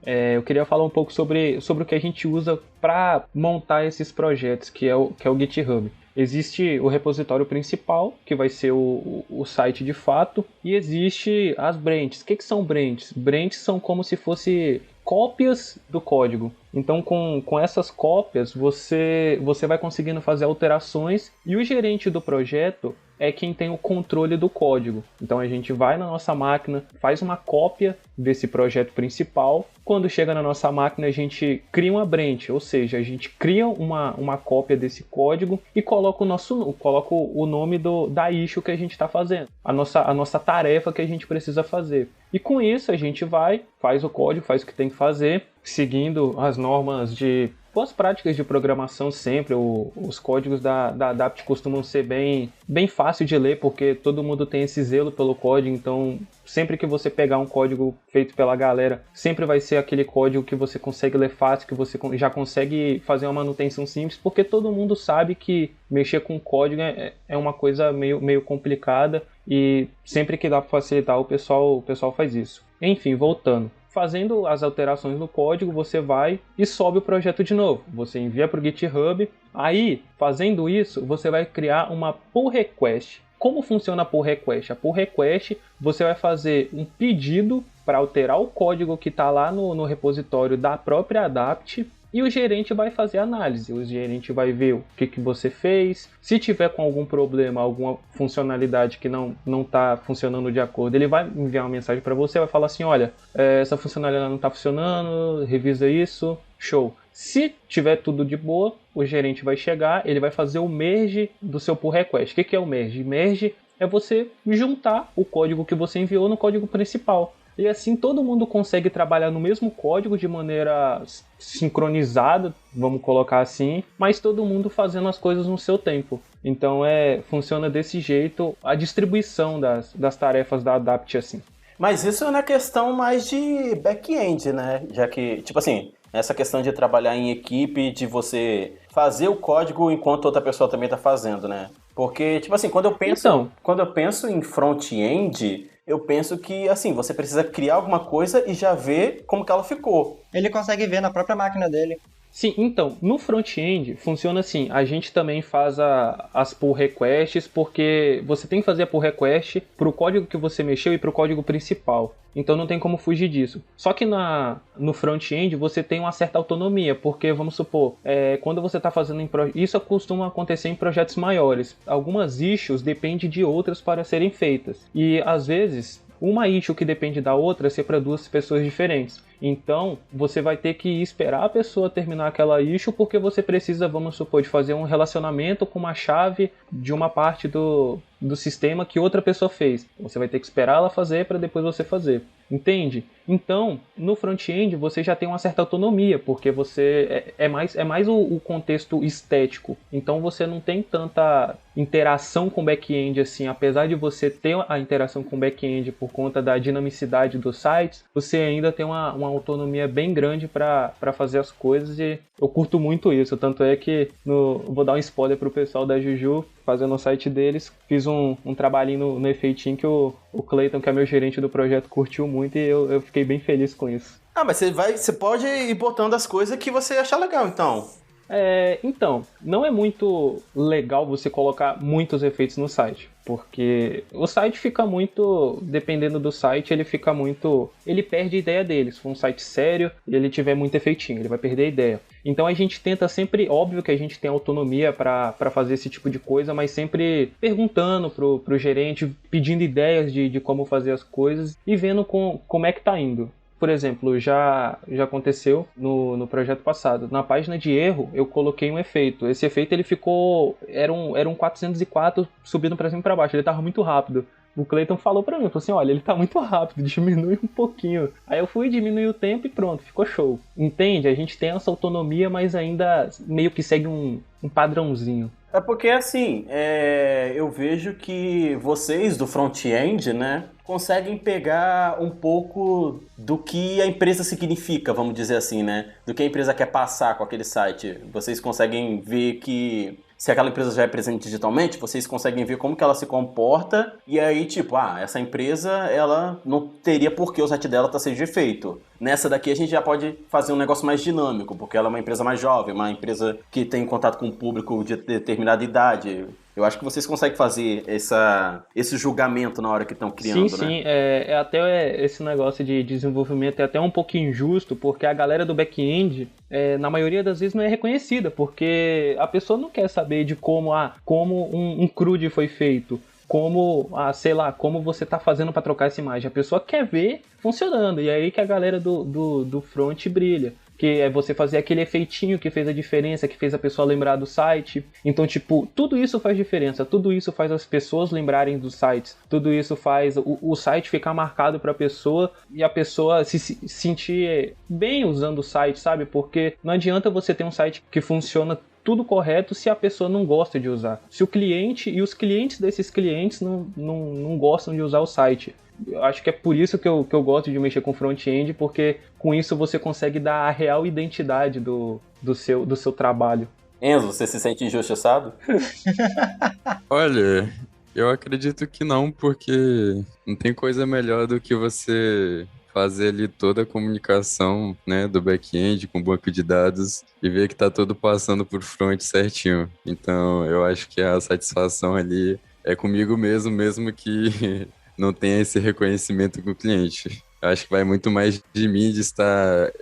Eu queria falar um pouco sobre o que a gente usa para montar esses projetos, que é o GitHub. Existe o repositório principal, que vai ser o site de fato, e existe as branches. O que são branches? Branches são como se fosse cópias do código. Então, com essas cópias, você vai conseguindo fazer alterações e o gerente do projeto é quem tem o controle do código. Então, a gente vai na nossa máquina, faz uma cópia desse projeto principal. Quando chega na nossa máquina, a gente cria uma branch, ou seja, a gente cria uma cópia desse código e coloca o nome da issue que a gente está fazendo, a nossa tarefa que a gente precisa fazer. E com isso, a gente faz o código, faz o que tem que fazer, seguindo as normas de boas práticas de programação sempre. Os códigos da Adapt costumam ser bem fácil de ler, porque todo mundo tem esse zelo pelo código, então sempre que você pegar um código feito pela galera, sempre vai ser aquele código que você consegue ler fácil, que você já consegue fazer uma manutenção simples, porque todo mundo sabe que mexer com código é uma coisa meio complicada, e sempre que dá para facilitar o pessoal faz isso. Enfim, voltando. Fazendo as alterações no código, você vai e sobe o projeto de novo. Você envia para o GitHub. Aí, fazendo isso, você vai criar uma pull request. Como funciona a pull request? A pull request, você vai fazer um pedido para alterar o código que está lá no repositório da própria Adapt, e o gerente vai fazer a análise. O gerente vai ver o que você fez. Se tiver com algum problema, alguma funcionalidade que não está funcionando de acordo, ele vai enviar uma mensagem para você, vai falar assim, olha, essa funcionalidade não está funcionando, revisa isso, show. Se tiver tudo de boa, o gerente vai chegar, ele vai fazer o merge do seu pull request. O que é o merge? Merge é você juntar o código que você enviou no código principal. E assim todo mundo consegue trabalhar no mesmo código de maneira sincronizada, vamos colocar assim, mas todo mundo fazendo as coisas no seu tempo. Então funciona desse jeito a distribuição das tarefas da Adapt assim. Mas isso é na questão mais de back-end, né? Já que, tipo assim, essa questão de trabalhar em equipe, de você fazer o código enquanto outra pessoa também está fazendo, né? Porque, tipo assim, quando eu penso em front-end, eu penso que, assim, você precisa criar alguma coisa e já ver como que ela ficou. Ele consegue ver na própria máquina dele. Sim, então, no front-end funciona assim, a gente também faz as pull requests, porque você tem que fazer a pull request para o código que você mexeu e para o código principal. Então não tem como fugir disso. Só que no front-end você tem uma certa autonomia, porque vamos supor, quando você está fazendo isso costuma acontecer em projetos maiores. Algumas issues dependem de outras para serem feitas. E às vezes uma issue que depende da outra é ser para duas pessoas diferentes. Então, você vai ter que esperar a pessoa terminar aquela issue, porque você precisa, vamos supor, de fazer um relacionamento com uma chave de uma parte do sistema que outra pessoa fez. Você vai ter que esperar ela fazer para depois você fazer. Entende? Então, no front-end você já tem uma certa autonomia, porque você é mais o contexto estético. Então você não tem tanta interação com o back-end assim. Apesar de você ter a interação com o back-end por conta da dinamicidade dos sites, você ainda tem uma autonomia bem grande para fazer as coisas, e eu curto muito isso. Tanto é que, vou dar um spoiler pro pessoal da Juju, fazendo o site deles, fiz um trabalhinho no efeitinho que o Clayton, que é meu gerente do projeto, curtiu muito, e eu fiquei bem feliz com isso. Ah, mas você pode ir botando as coisas que você achar legal, então. Então, não é muito legal você colocar muitos efeitos no site, porque o site fica muito, dependendo do site, ele perde a ideia dele. Se for um site sério e ele tiver muito efeitinho, ele vai perder a ideia. Então a gente tenta sempre, óbvio que a gente tem autonomia para fazer esse tipo de coisa, mas sempre perguntando pro gerente, pedindo ideias de como fazer as coisas e vendo como é que tá indo. Por exemplo, já aconteceu no projeto passado. Na página de erro, eu coloquei um efeito. Esse efeito ele ficou... Era um 404 subindo para cima e para baixo. Ele estava muito rápido. o Cleiton falou pra mim, falou assim, olha, ele tá muito rápido, diminui um pouquinho. Aí eu fui diminuir o tempo e pronto, ficou show. Entende? A gente tem essa autonomia, mas ainda meio que segue um padrãozinho. É porque, assim, eu vejo que vocês do front-end, né, conseguem pegar um pouco do que a empresa significa, vamos dizer assim, né? Do que a empresa quer passar com aquele site. Vocês conseguem ver que se aquela empresa já é presente digitalmente, vocês conseguem ver como que ela se comporta e aí, tipo, essa empresa, ela não teria por que o site dela tá seja feito. Nessa daqui a gente já pode fazer um negócio mais dinâmico, porque ela é uma empresa mais jovem, uma empresa que tem contato com um público de determinada idade. Eu acho que vocês conseguem fazer esse julgamento na hora que estão criando, sim, né? Sim, até esse negócio de desenvolvimento é até um pouco injusto, porque a galera do back-end, na maioria das vezes, não é reconhecida, porque a pessoa não quer saber de como um CRUD foi feito, como você tá fazendo para trocar essa imagem. A pessoa quer ver funcionando, e é aí que a galera do front brilha. Que é você fazer aquele efeitinho que fez a diferença, que fez a pessoa lembrar do site. Então, tipo, tudo isso faz diferença, tudo isso faz as pessoas lembrarem dos sites, tudo isso faz o site ficar marcado pra pessoa e a pessoa se sentir bem usando o site, sabe? Porque não adianta você ter um site que funciona tudo correto se a pessoa não gosta de usar. Se o cliente e os clientes desses clientes não gostam de usar o site. Eu acho que é por isso que eu gosto de mexer com front-end, porque com isso você consegue dar a real identidade do seu trabalho. Enzo, você se sente injustiçado? Olha, eu acredito que não, porque não tem coisa melhor do que você fazer ali toda a comunicação, né, do back-end com o banco de dados e ver que tá tudo passando por front certinho. Então, eu acho que a satisfação ali é comigo mesmo que não tenha esse reconhecimento com o cliente. Eu acho que vai muito mais de mim de estar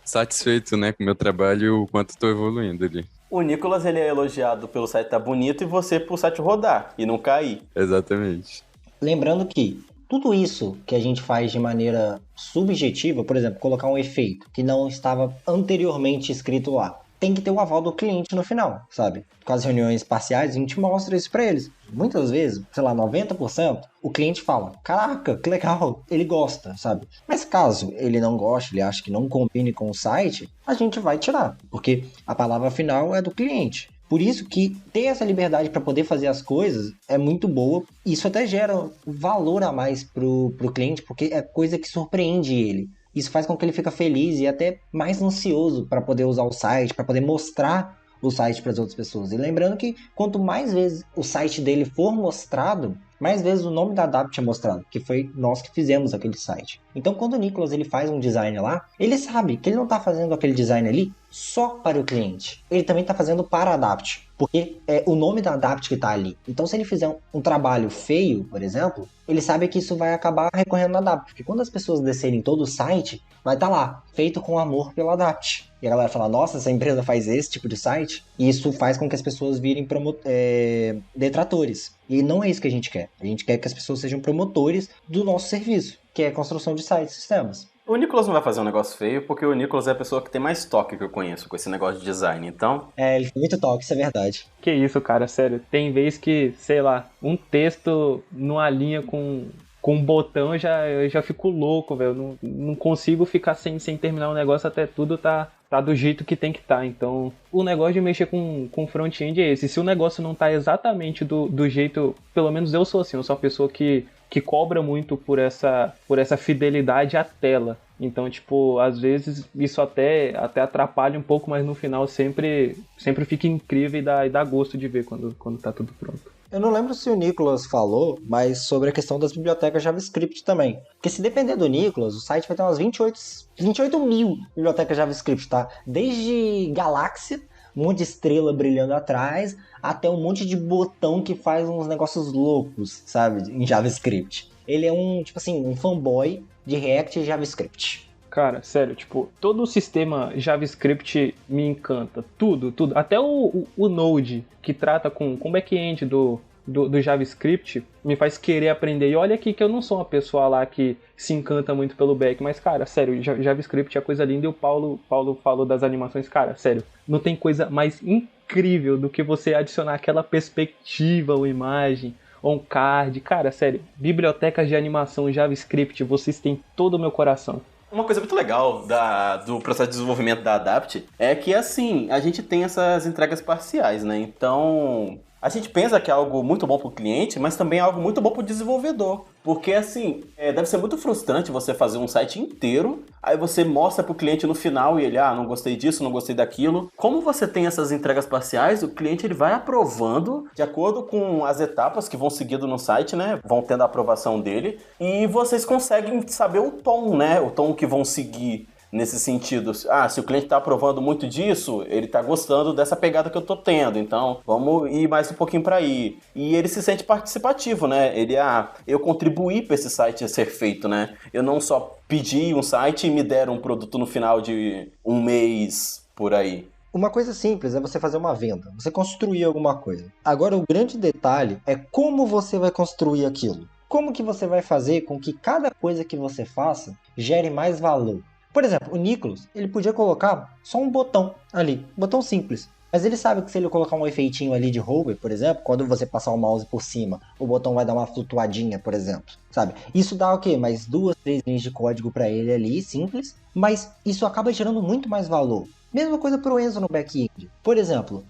satisfeito, né, com o meu trabalho e o quanto estou evoluindo ali. O Nicolas, ele é elogiado pelo site tá bonito e você por site rodar e não cair. Exatamente. Lembrando que tudo isso que a gente faz de maneira subjetiva, por exemplo, colocar um efeito que não estava anteriormente escrito lá, tem que ter o aval do cliente no final, sabe? Com as reuniões parciais, a gente mostra isso pra eles. Muitas vezes, sei lá, 90%, o cliente fala, caraca, que legal, ele gosta, sabe? Mas caso ele não goste, ele acha que não combine com o site, a gente vai tirar, porque a palavra final é do cliente. Por isso que ter essa liberdade para poder fazer as coisas é muito boa. Isso até gera valor a mais pro cliente, porque é coisa que surpreende ele. Isso faz com que ele fique feliz e até mais ansioso para poder usar o site, para poder mostrar o site para as outras pessoas. E lembrando que quanto mais vezes o site dele for mostrado, mais vezes o nome da Adapt é mostrado, que foi nós que fizemos aquele site. Então, quando o Nicolas ele faz um design lá, ele sabe que ele não está fazendo aquele design ali só para o cliente. Ele também está fazendo para a Adapt, porque é o nome da Adapt que está ali. Então, se ele fizer um trabalho feio, por exemplo, ele sabe que isso vai acabar recorrendo na Adapt, porque quando as pessoas descerem todo o site, vai estar lá, feito com amor pela Adapt. E a galera fala, nossa, essa empresa faz esse tipo de site? E isso faz com que as pessoas virem detratores. E não é isso que a gente quer. A gente quer que as pessoas sejam promotores do nosso serviço, que é a construção de sites e sistemas. O Nicolas não vai fazer um negócio feio, porque o Nicolas é a pessoa que tem mais toque que eu conheço com esse negócio de design, então... Ele tem muito toque, isso é verdade. Que isso, cara, sério. Tem vez que, sei lá, um texto numa linha com um botão eu já fico louco, velho. Não consigo ficar sem terminar o negócio até tudo tá do jeito que tem que tá. Então, o negócio de mexer com front-end é esse. Se o negócio não tá exatamente do jeito... Pelo menos eu sou assim, eu sou uma pessoa que cobra muito por essa fidelidade à tela. Então, tipo, às vezes isso até atrapalha um pouco, mas no final sempre fica incrível e dá gosto de ver quando tá tudo pronto. Eu não lembro se o Nicolas falou, mas sobre a questão das bibliotecas JavaScript também. Porque se depender do Nicolas, o site vai ter umas 28 mil bibliotecas JavaScript, tá? Desde galáxia, um monte de estrela brilhando atrás, até um monte de botão que faz uns negócios loucos, sabe? Em JavaScript. Ele é um fanboy de React e JavaScript. Cara, sério, tipo, todo o sistema JavaScript me encanta. Tudo. Até o Node, que trata com back-end do JavaScript, me faz querer aprender. E olha aqui que eu não sou uma pessoa lá que se encanta muito pelo back, mas, cara, sério, JavaScript é coisa linda. E o Paulo falou das animações. Cara, sério, não tem coisa mais incrível do que você adicionar aquela perspectiva ou imagem, OnCard, cara, sério, bibliotecas de animação JavaScript, vocês têm todo o meu coração. Uma coisa muito legal do processo de desenvolvimento da Adapt é que, assim, a gente tem essas entregas parciais, né? Então, a gente pensa que é algo muito bom para o cliente, mas também é algo muito bom para o desenvolvedor. Porque, assim, deve ser muito frustrante você fazer um site inteiro, aí você mostra para o cliente no final e ele, não gostei disso, não gostei daquilo. Como você tem essas entregas parciais, o cliente ele vai aprovando de acordo com as etapas que vão seguindo no site, né? Vão tendo a aprovação dele. E vocês conseguem saber o tom, né? O tom que vão seguir. Nesse sentido, se o cliente está aprovando muito disso, ele está gostando dessa pegada que eu estou tendo, então vamos ir mais um pouquinho para aí. E ele se sente participativo, né? Ele, eu contribuí para esse site ser feito, né? Eu não só pedi um site e me deram um produto no final de um mês por aí. Uma coisa simples é você fazer uma venda, você construir alguma coisa. Agora, o grande detalhe é como você vai construir aquilo. Como que você vai fazer com que cada coisa que você faça gere mais valor? Por exemplo, o Nicolas, ele podia colocar só um botão ali, um botão simples. Mas ele sabe que se ele colocar um efeitinho ali de hover, por exemplo, quando você passar o mouse por cima, o botão vai dar uma flutuadinha, por exemplo, sabe? Isso dá o quê? Mais 2, 3 linhas de código para ele ali, simples, mas isso acaba gerando muito mais valor. Mesma coisa para o Enzo no back-end. Por exemplo,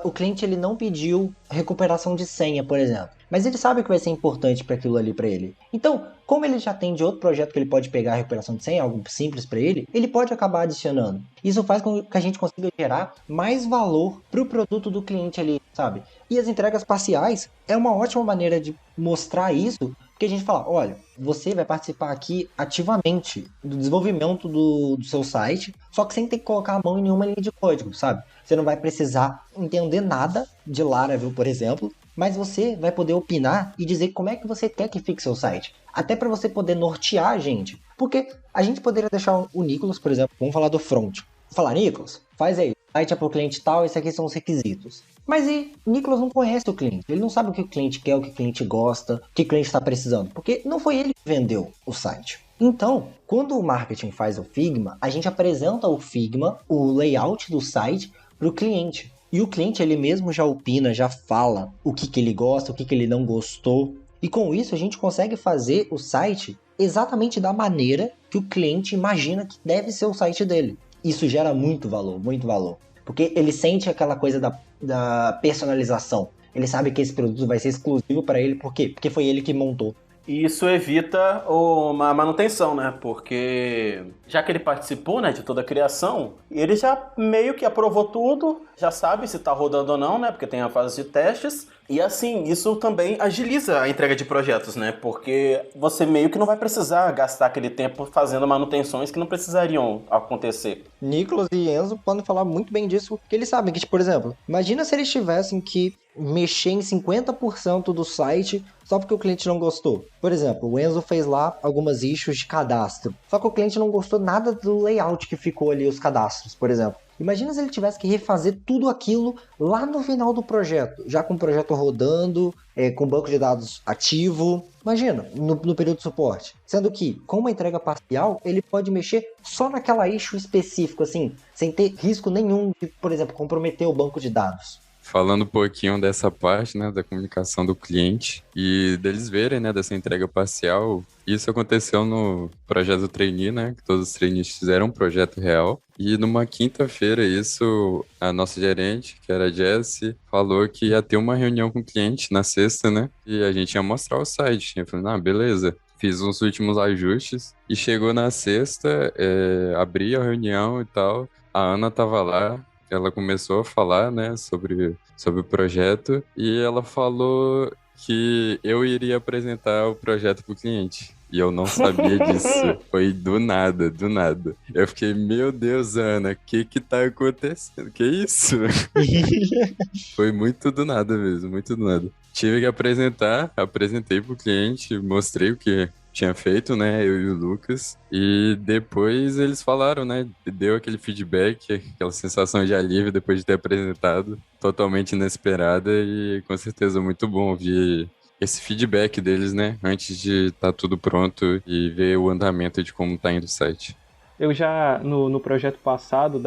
o cliente ele não pediu recuperação de senha, por exemplo. Mas ele sabe que vai ser importante para aquilo ali para ele. Então, como ele já tem de outro projeto que ele pode pegar a recuperação de senha, algo simples para ele pode acabar adicionando. Isso faz com que a gente consiga gerar mais valor para o produto do cliente ali, sabe? E as entregas parciais é uma ótima maneira de mostrar isso, porque a gente fala, olha, você vai participar aqui ativamente do desenvolvimento do seu site, só que sem ter que colocar a mão em nenhuma linha de código, sabe? Você não vai precisar entender nada de Laravel, por exemplo, mas você vai poder opinar e dizer como é que você quer que fique seu site. Até para você poder nortear a gente. Porque a gente poderia deixar o Nicolas, por exemplo, vamos falar do front. Falar, Nicolas, faz aí, o site é para o cliente tal, esses aqui são os requisitos. Mas o Nicolas não conhece o cliente, ele não sabe o que o cliente quer, o que o cliente gosta, o que o cliente está precisando. Porque não foi ele que vendeu o site. Então, quando o marketing faz o Figma, a gente apresenta o Figma, o layout do site, para o cliente. E o cliente ele mesmo já opina, já fala o que ele gosta, o que ele não gostou. E com isso a gente consegue fazer o site exatamente da maneira que o cliente imagina que deve ser o site dele. Isso gera muito valor, muito valor. Porque ele sente aquela coisa da personalização. Ele sabe que esse produto vai ser exclusivo para ele. Por quê? Porque foi ele que montou. E isso evita uma manutenção, né? Porque já que ele participou, né, de toda a criação, ele já meio que aprovou tudo, já sabe se tá rodando ou não, né? Porque tem a fase de testes. E assim, isso também agiliza a entrega de projetos, né? Porque você meio que não vai precisar gastar aquele tempo fazendo manutenções que não precisariam acontecer. Nicolas e Enzo podem falar muito bem disso, porque eles sabem que, por exemplo, imagina se eles tivessem que mexer em 50% do site só porque o cliente não gostou. Por exemplo, o Enzo fez lá algumas issues de cadastro, só que o cliente não gostou nada do layout que ficou ali, os cadastros, por exemplo. Imagina se ele tivesse que refazer tudo aquilo lá no final do projeto, já com o projeto rodando, com o banco de dados ativo. Imagina, no período de suporte. Sendo que, com uma entrega parcial, ele pode mexer só naquela issue específica, assim, sem ter risco nenhum de, por exemplo, comprometer o banco de dados. Falando um pouquinho dessa parte, né, da comunicação do cliente e deles verem, né, dessa entrega parcial, isso aconteceu no projeto trainee, né, que todos os trainees fizeram um projeto real. E numa quinta-feira, a nossa gerente, que era a Jessie, falou que ia ter uma reunião com o cliente na sexta, né, e a gente ia mostrar o site. Eu falei, beleza. Fiz uns últimos ajustes e chegou na sexta, abri a reunião e tal, a Ana tava lá. Ela começou a falar, né, sobre o projeto e ela falou que eu iria apresentar o projeto para o cliente. E eu não sabia disso. Foi do nada, do nada. Eu fiquei, meu Deus, Ana, o que tá acontecendo? Que isso? Foi muito do nada mesmo, muito do nada. Tive que apresentei pro cliente, mostrei o que tinha feito, né, eu e o Lucas, e depois eles falaram, né, deu aquele feedback, aquela sensação de alívio depois de ter apresentado, totalmente inesperada e com certeza muito bom ouvir esse feedback deles, né, antes de estar tudo pronto e ver o andamento de como tá indo o site. Eu já, no projeto passado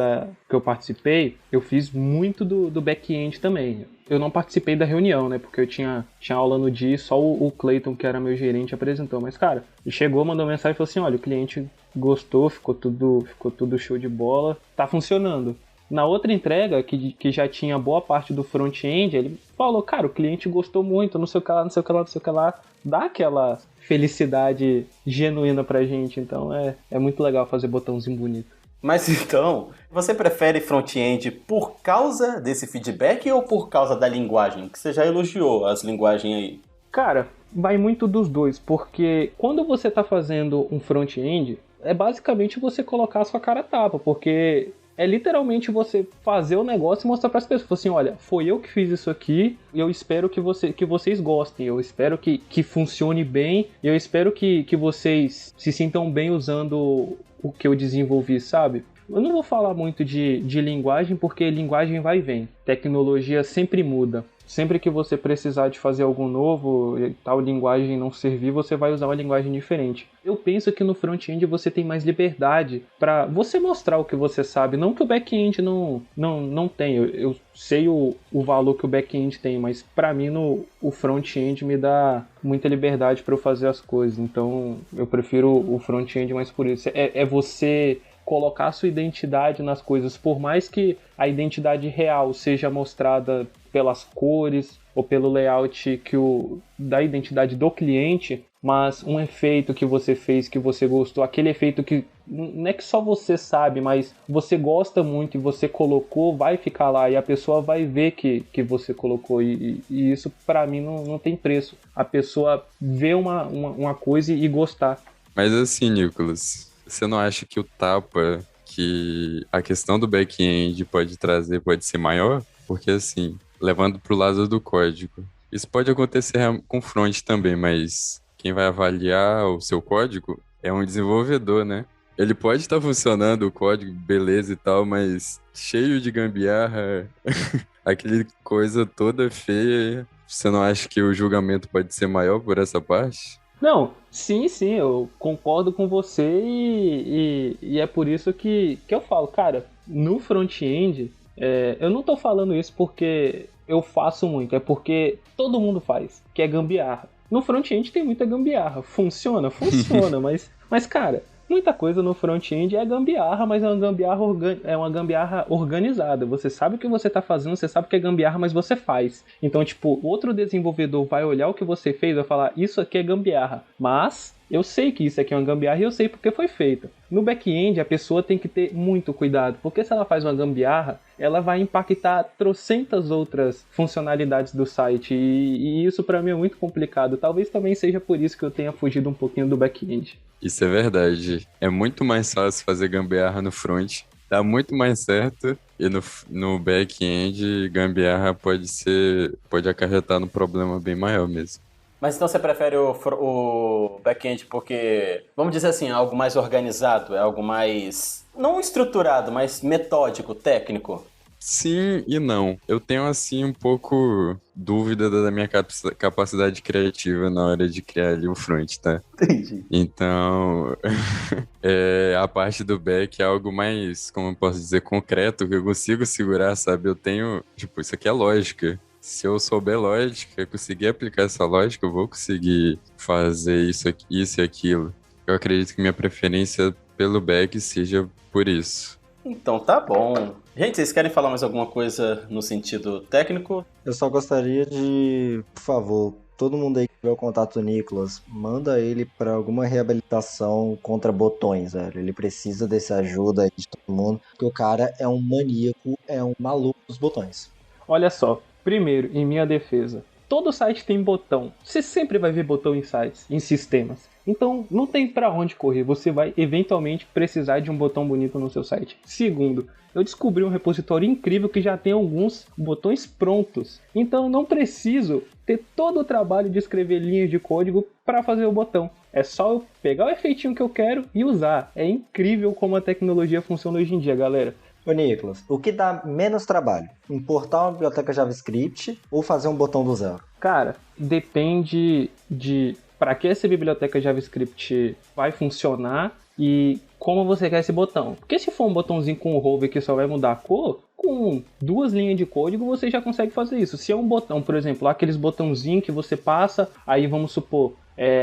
que eu participei, eu fiz muito do back-end também. Eu não participei da reunião, né? Porque eu tinha aula no dia e só o Clayton, que era meu gerente, apresentou. Mas, cara, ele chegou, mandou mensagem e falou assim, olha, o cliente gostou, ficou tudo show de bola, tá funcionando. Na outra entrega, que já tinha boa parte do front-end, ele falou, cara, o cliente gostou muito, não sei o que lá, não sei o que lá, não sei o que lá. Dá aquela felicidade genuína pra gente, então é muito legal fazer botãozinho bonito. Mas então, você prefere front-end por causa desse feedback ou por causa da linguagem? Que você já elogiou as linguagens aí. Cara, vai muito dos dois, porque quando você está fazendo um front-end, é basicamente você colocar a sua cara a tapa, porque é literalmente você fazer o negócio e mostrar para as pessoas, assim, olha, foi eu que fiz isso aqui, e eu espero que vocês gostem, eu espero que funcione bem, e eu espero que vocês se sintam bem usando o que eu desenvolvi, sabe? Eu não vou falar muito de linguagem, porque linguagem vai e vem. Tecnologia sempre muda. Sempre que você precisar de fazer algo novo e tal linguagem não servir, você vai usar uma linguagem diferente. Eu penso que no front-end você tem mais liberdade para você mostrar o que você sabe. Não que o back-end não tem. Eu sei o valor que o back-end tem, mas para mim o front-end me dá muita liberdade para eu fazer as coisas. Então eu prefiro o front-end mais por isso. É você colocar a sua identidade nas coisas, por mais que a identidade real seja mostrada pelas cores ou pelo layout da identidade do cliente, mas um efeito que você fez, que você gostou, aquele efeito que não é que só você sabe, mas você gosta muito e você colocou, vai ficar lá e a pessoa vai ver que você colocou e isso pra mim não tem preço. A pessoa vê uma coisa e gostar. Mas assim, Nicolas, você não acha que o tapa que a questão do back-end pode trazer pode ser maior? Porque assim, levando para o lado do código, isso pode acontecer com front também, mas quem vai avaliar o seu código é um desenvolvedor, né? Ele pode estar funcionando o código, beleza e tal, mas cheio de gambiarra, aquele coisa toda feia. Você não acha que o julgamento pode ser maior por essa parte? Não, sim, eu concordo com você e é por isso que eu falo, cara, no front-end, eu não tô falando isso porque eu faço muito, é porque todo mundo faz, que é gambiarra. No front-end tem muita gambiarra, funciona, mas cara, muita coisa no front-end é gambiarra, mas é uma gambiarra organizada. Você sabe o que você está fazendo, você sabe que é gambiarra, mas você faz. Então, tipo, outro desenvolvedor vai olhar o que você fez e vai falar, isso aqui é gambiarra. Mas eu sei que isso aqui é uma gambiarra e eu sei porque foi feita. No back-end, a pessoa tem que ter muito cuidado, porque se ela faz uma gambiarra, ela vai impactar trocentas outras funcionalidades do site, e isso para mim é muito complicado. Talvez também seja por isso que eu tenha fugido um pouquinho do back-end. Isso é verdade. É muito mais fácil fazer gambiarra no front, dá muito mais certo, e no back-end, gambiarra pode acarretar num problema bem maior mesmo. Mas então você prefere o back-end porque, vamos dizer assim, é algo mais organizado, é algo mais, não estruturado, mas metódico, técnico? Sim e não. Eu tenho, assim, um pouco dúvida da minha capacidade criativa na hora de criar ali o front, tá? Entendi. Então, a parte do back é algo mais, como eu posso dizer, concreto, que eu consigo segurar, sabe? Eu tenho, tipo, isso aqui é lógica. Se eu souber lógica, conseguir aplicar essa lógica, eu vou conseguir fazer isso e aquilo. Eu acredito que minha preferência pelo back seja por isso. Então tá bom. Gente, vocês querem falar mais alguma coisa no sentido técnico? Eu só gostaria de, por favor, todo mundo aí que tiver o contato do Nicolas, manda ele para alguma reabilitação contra botões, velho. Ele precisa dessa ajuda aí de todo mundo, porque o cara é um maníaco, é um maluco dos botões. Olha só, primeiro, em minha defesa, todo site tem botão. Você sempre vai ver botão em sites, em sistemas. Então, não tem pra onde correr. Você vai, eventualmente, precisar de um botão bonito no seu site. Segundo, eu descobri um repositório incrível que já tem alguns botões prontos. Então, não preciso ter todo o trabalho de escrever linhas de código para fazer o botão. É só eu pegar o efeitinho que eu quero e usar. É incrível como a tecnologia funciona hoje em dia, galera. Ô Nicolas, o que dá menos trabalho? Importar uma biblioteca JavaScript ou fazer um botão do zero? Cara, depende de para que essa biblioteca JavaScript vai funcionar e como você quer esse botão. Porque se for um botãozinho com o hover que só vai mudar a cor, com 2 linhas de código você já consegue fazer isso. Se é um botão, por exemplo, aqueles botãozinhos que você passa, aí vamos supor,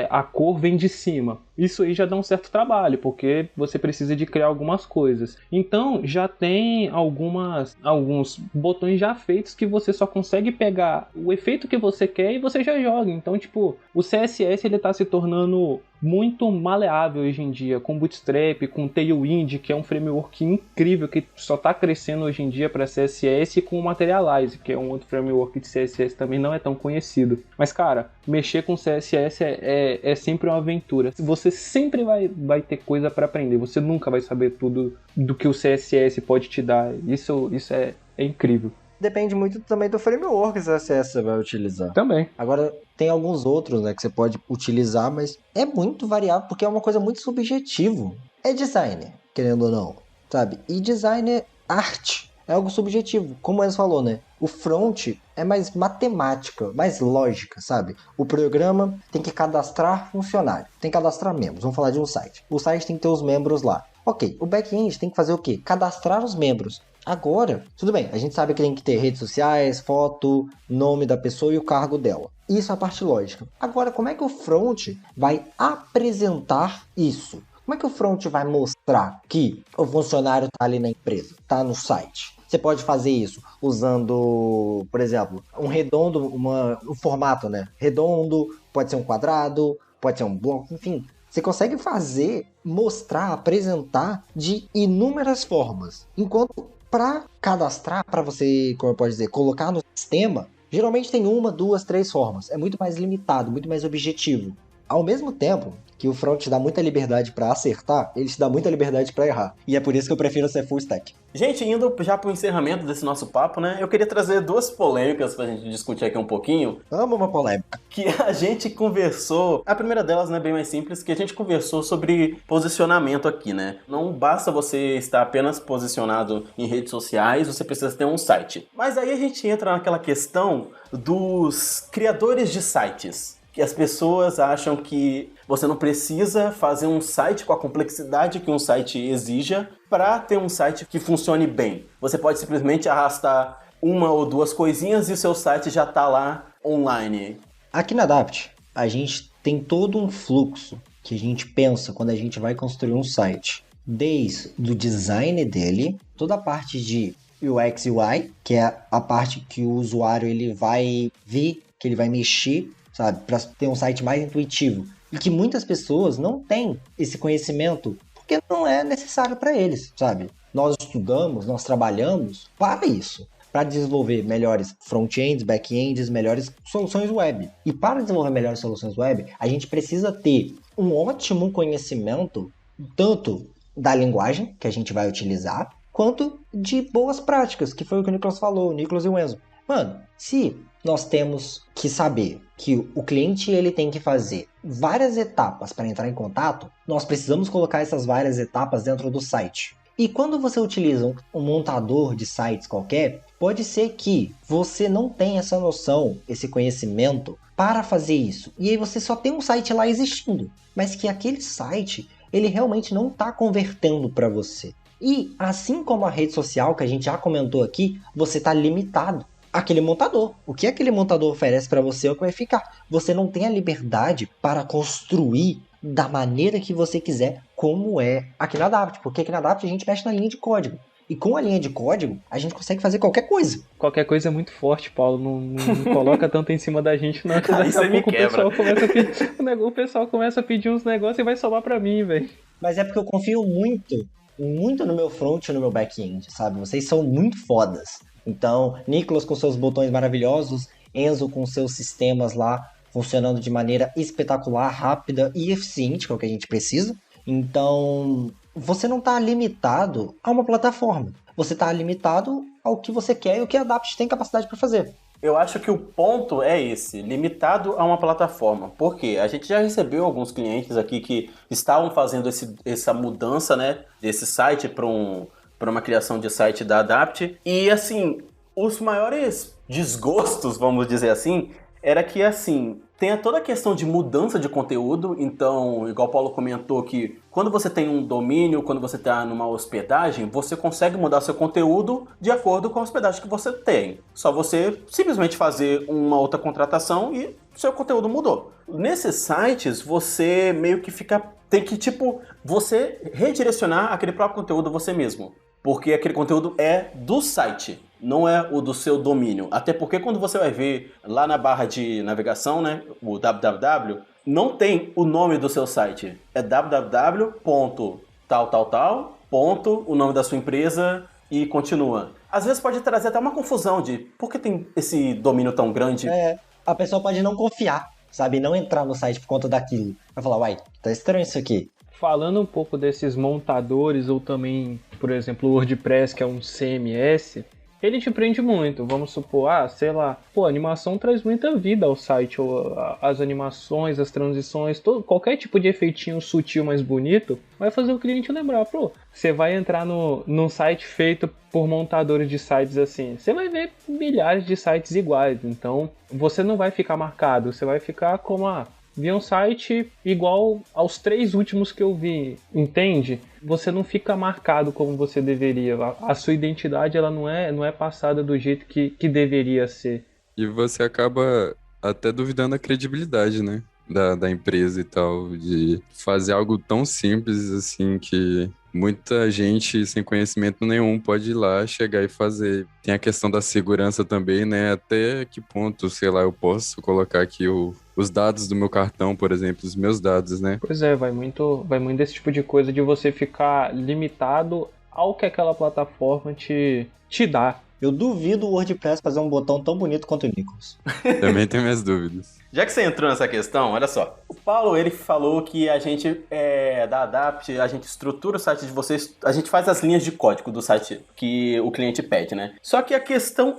a cor vem de cima. Isso aí já dá um certo trabalho, porque você precisa de criar algumas coisas. Então, já tem alguns botões já feitos que você só consegue pegar o efeito que você quer e você já joga. Então, tipo, o CSS ele tá se tornando muito maleável hoje em dia, com Bootstrap, com Tailwind, que é um framework incrível que só tá crescendo hoje em dia para CSS, e com o Materialize, que é um outro framework de CSS também não é tão conhecido. Mas, cara, mexer com CSS é sempre uma aventura. Você sempre vai ter coisa para aprender. Você nunca vai saber tudo do que o CSS pode te dar. Isso é incrível. Depende muito também do framework que você vai utilizar. Também. Agora, tem alguns outros, né, que você pode utilizar, mas é muito variável, porque é uma coisa muito subjetiva. É design, querendo ou não, sabe? E design é arte, é algo subjetivo. Como o Enzo falou, né? O front é mais matemática, mais lógica, sabe? O programa tem que cadastrar funcionário, tem que cadastrar membros. Vamos falar de um site. O site tem que ter os membros lá. Ok, o back-end tem que fazer o quê? Cadastrar os membros. Agora, tudo bem, a gente sabe que tem que ter redes sociais, foto, nome da pessoa e o cargo dela. Isso é a parte lógica. Agora, como é que o front vai apresentar isso? Como é que o front vai mostrar que o funcionário está ali na empresa, está no site? Você pode fazer isso usando, por exemplo, um redondo, um formato, né? Redondo, pode ser um quadrado, pode ser um bloco, enfim. Você consegue fazer, mostrar, apresentar de inúmeras formas. Enquanto para cadastrar, para você, como eu posso dizer, colocar no sistema, geralmente tem 1, 2, 3 formas. É muito mais limitado, muito mais objetivo. Ao mesmo tempo que o front te dá muita liberdade para acertar, ele te dá muita liberdade para errar. E é por isso que eu prefiro ser full stack. Gente, indo já pro encerramento desse nosso papo, né? Eu queria trazer 2 polêmicas pra gente discutir aqui um pouquinho. Amo uma polêmica. Que a gente conversou. A primeira delas, né, bem mais simples, que a gente conversou sobre posicionamento aqui, né? Não basta você estar apenas posicionado em redes sociais, você precisa ter um site. Mas aí a gente entra naquela questão dos criadores de sites. Que as pessoas acham que você não precisa fazer um site com a complexidade que um site exija para ter um site que funcione bem. Você pode simplesmente arrastar 1 ou 2 coisinhas e o seu site já está lá online. Aqui na Adapt, a gente tem todo um fluxo que a gente pensa quando a gente vai construir um site. Desde o design dele, toda a parte de UX e UI, que é a parte que o usuário ele vai ver, que ele vai mexer, sabe, para ter um site mais intuitivo. E que muitas pessoas não têm esse conhecimento porque não é necessário para eles, sabe? Nós estudamos, nós trabalhamos para isso, para desenvolver melhores front-ends, back-ends, melhores soluções web. E para desenvolver melhores soluções web, a gente precisa ter um ótimo conhecimento tanto da linguagem que a gente vai utilizar, quanto de boas práticas, que foi o que o Nicolas falou, o Nicolas e o Enzo. Mano, se nós temos que saber que o cliente ele tem que fazer várias etapas para entrar em contato, nós precisamos colocar essas várias etapas dentro do site. E quando você utiliza um montador de sites qualquer, pode ser que você não tenha essa noção, esse conhecimento para fazer isso. E aí você só tem um site lá existindo, mas que aquele site ele realmente não está convertendo para você. E assim como a rede social que a gente já comentou aqui, você está limitado àquele montador. O que aquele montador oferece para você é o que vai ficar. Você não tem a liberdade para construir da maneira que você quiser, como é aqui na Adapt. Porque aqui na Adapt a gente mexe na linha de código. E com a linha de código, a gente consegue fazer qualquer coisa. Qualquer coisa é muito forte, Paulo. Não coloca tanto em cima da gente, não. Que daqui a pouco o pessoal começa a pedir uns negócios e vai sobrar pra mim, velho. Mas é porque eu confio muito no meu front e no meu back-end, sabe? Vocês são muito fodas. Então, Nicolas com seus botões maravilhosos, Enzo com seus sistemas lá funcionando de maneira espetacular, rápida e eficiente, que é o que a gente precisa. Então, você não está limitado a uma plataforma. Você está limitado ao que você quer e o que a Adapt tem capacidade para fazer. Eu acho que o ponto é esse, limitado a uma plataforma. Por quê? A gente já recebeu alguns clientes aqui que estavam fazendo essa mudança, né, desse site para uma criação de site da Adapt. E, assim, os maiores desgostos, vamos dizer assim, era que, assim, Tem toda a questão de mudança de conteúdo, então, igual o Paulo comentou que quando você tem um domínio, quando você está numa hospedagem, você consegue mudar seu conteúdo de acordo com a hospedagem que você tem. Só você simplesmente fazer uma outra contratação e seu conteúdo mudou. Nesses sites, você meio que tem que, você redirecionar aquele próprio conteúdo você mesmo. Porque aquele conteúdo é do site, não é o do seu domínio. Até porque quando você vai ver lá na barra de navegação, né, o www, não tem o nome do seu site. É www.tal, o nome da sua empresa e continua. Às vezes pode trazer até uma confusão de por que tem esse domínio tão grande. A pessoa pode não confiar, sabe? Não entrar no site por conta daquilo. Vai falar, uai, tá estranho isso aqui. Falando um pouco desses montadores ou também, por exemplo, o WordPress, que é um CMS, ele te prende muito. Vamos supor, a animação traz muita vida ao site, ou as animações, as transições, qualquer tipo de efeitinho sutil mais bonito vai fazer o cliente lembrar, você vai entrar num site feito por montadores de sites assim, você vai ver milhares de sites iguais, então você não vai ficar marcado, você vai ficar como vi um site igual aos 3 últimos que eu vi, entende? Você não fica marcado como você deveria. A sua identidade ela não é passada do jeito que deveria ser. E você acaba até duvidando da credibilidade, né? Da empresa e tal, de fazer algo tão simples assim que muita gente sem conhecimento nenhum pode ir lá, chegar e fazer. Tem a questão da segurança também, né? Até que ponto, sei lá, eu posso colocar aqui os dados do meu cartão, por exemplo, os meus dados, né? Pois é, vai muito desse tipo de coisa de você ficar limitado ao que aquela plataforma te dá. Eu duvido o WordPress fazer um botão tão bonito quanto o Nicholas. Também tenho minhas dúvidas. Já que você entrou nessa questão, olha só. O Paulo, ele falou que a gente, da Adapt, a gente estrutura o site de vocês, a gente faz as linhas de código do site que o cliente pede, né? Só que a questão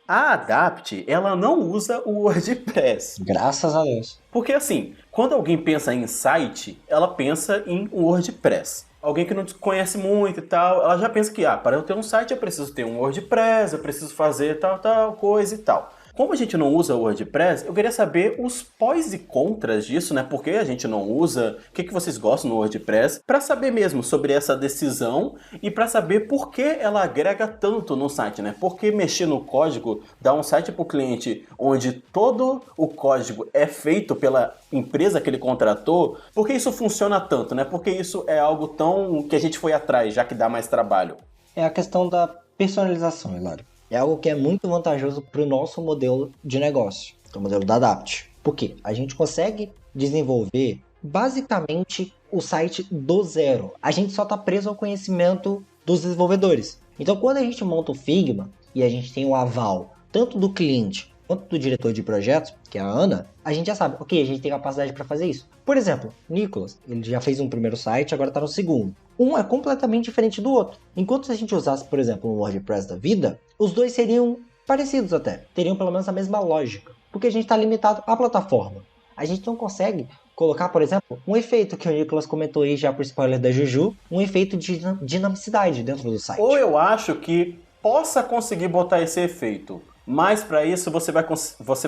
a Adapt, ela não usa o WordPress. Graças a Deus. Porque assim, quando alguém pensa em site, ela pensa em WordPress. Alguém que não conhece muito e tal, ela já pensa que, para eu ter um site eu preciso ter um WordPress, eu preciso fazer tal coisa e tal. Como a gente não usa o WordPress, eu queria saber os pós e contras disso, né? Por que a gente não usa, o que vocês gostam no WordPress, para saber mesmo sobre essa decisão e para saber por que ela agrega tanto no site, né? Porque mexer no código, dar um site para o cliente onde todo o código é feito pela empresa que ele contratou, por que isso funciona tanto, né? Porque isso é algo tão que a gente foi atrás, já que dá mais trabalho. É a questão da personalização, Hilário. É algo que é muito vantajoso para o nosso modelo de negócio, que é o modelo da Adapt. Por quê? A gente consegue desenvolver basicamente o site do zero. A gente só está preso ao conhecimento dos desenvolvedores. Então, quando a gente monta o Figma e a gente tem o aval tanto do cliente quanto do diretor de projetos, que é a Ana, a gente já sabe, ok, a gente tem capacidade para fazer isso. Por exemplo, Nicholas, ele já fez um primeiro site, agora está no segundo. Um é completamente diferente do outro. Enquanto se a gente usasse, por exemplo, um WordPress da vida, os dois seriam parecidos até. Teriam pelo menos a mesma lógica. Porque a gente está limitado à plataforma. A gente não consegue colocar, por exemplo, um efeito que o Nicholas comentou aí já por spoiler da Juju, um efeito de dinamicidade dentro do site. Ou eu acho que possa conseguir botar esse efeito. Mas para isso você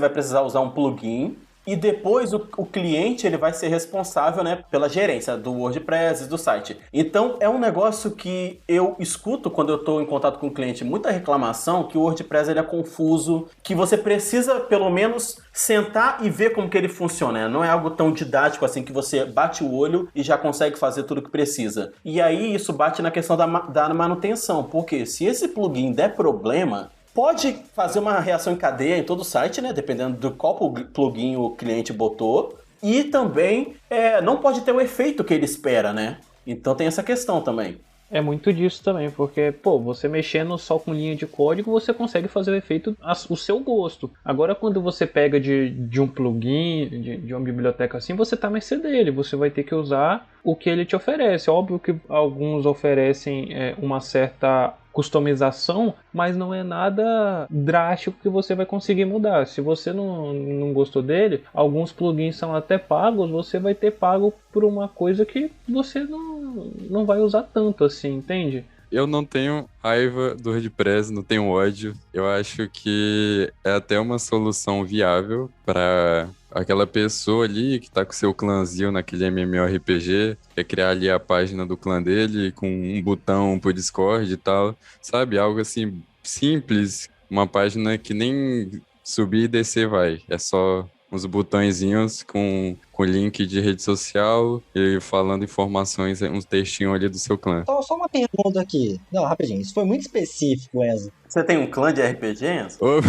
vai precisar usar um plugin e depois o cliente ele vai ser responsável, né, pela gerência do WordPress e do site. Então é um negócio que eu escuto quando eu estou em contato com o cliente, muita reclamação que o WordPress ele é confuso, que você precisa pelo menos sentar e ver como que ele funciona, né? Não é algo tão didático assim que você bate o olho e já consegue fazer tudo o que precisa. E aí isso bate na questão da manutenção, porque se esse plugin der problema, pode fazer uma reação em cadeia em todo o site, né? Dependendo do qual plugin o cliente botou. E também não pode ter o efeito que ele espera, né? Então tem essa questão também. É muito disso também, porque, você mexendo só com linha de código, você consegue fazer o efeito o seu gosto. Agora, quando você pega de um plugin, de uma biblioteca assim, você tá à mercê dele. Você vai ter que usar o que ele te oferece. Óbvio que alguns oferecem uma certa customização, mas não é nada drástico que você vai conseguir mudar. Se você não gostou dele, alguns plugins são até pagos, você vai ter pago por uma coisa que você não vai usar tanto assim, entende? Eu não tenho raiva do WordPress, não tenho ódio. Eu acho que é até uma solução viável para aquela pessoa ali que tá com seu clãzinho naquele MMORPG, quer criar ali a página do clã dele com um botão pro Discord e tal, sabe? Algo assim simples, uma página que nem subir e descer vai, é só uns botõezinhos com link de rede social e falando informações, uns textinhos ali do seu clã. Só uma pergunta aqui. Não, rapidinho, isso foi muito específico, Enzo. Você tem um clã de RPG, Enzo? Ô,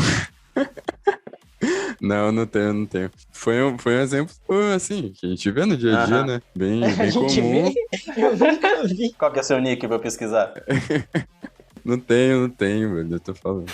não tenho. Foi um exemplo, assim, que a gente vê no dia a dia, né? Bem A gente comum. vê, eu nunca vi. Qual que é o seu nick pra eu pesquisar? Não tenho, velho, eu tô falando.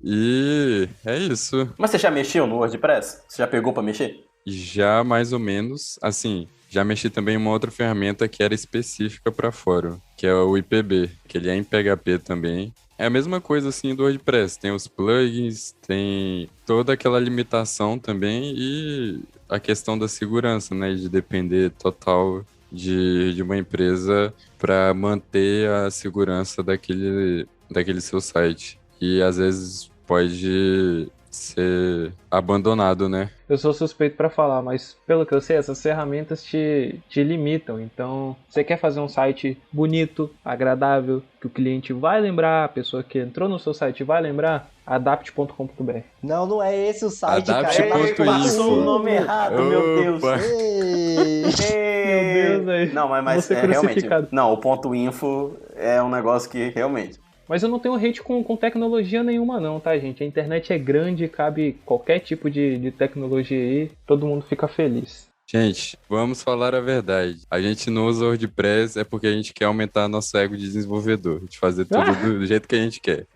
E é isso. Mas você já mexeu no WordPress? Você já pegou pra mexer? Já mais ou menos, assim, já mexi também em uma outra ferramenta que era específica para fórum, que é o IPB, que ele é em PHP também. É a mesma coisa assim do WordPress, tem os plugins, tem toda aquela limitação também e a questão da segurança, né, de depender total de uma empresa para manter a segurança daquele seu site. E às vezes pode ser abandonado, né? Eu sou suspeito pra falar, mas pelo que eu sei, essas ferramentas te limitam. Então, você quer fazer um site bonito, agradável, que o cliente vai lembrar, a pessoa que entrou no seu site vai lembrar, adapt.com.br. Não é esse o site, Adapt.info. cara. Ei, passou o nome errado, meu Deus. Opa. Ei. Meu Deus, velho. Não, mas Vou ser é realmente. crucificado. Não, o ponto info é um negócio que realmente. Mas eu não tenho hate com tecnologia nenhuma não, tá, gente? A internet é grande, cabe qualquer tipo de tecnologia aí, todo mundo fica feliz. Gente, vamos falar a verdade. A gente não usa WordPress é porque a gente quer aumentar nosso ego de desenvolvedor, de fazer tudo do jeito que a gente quer.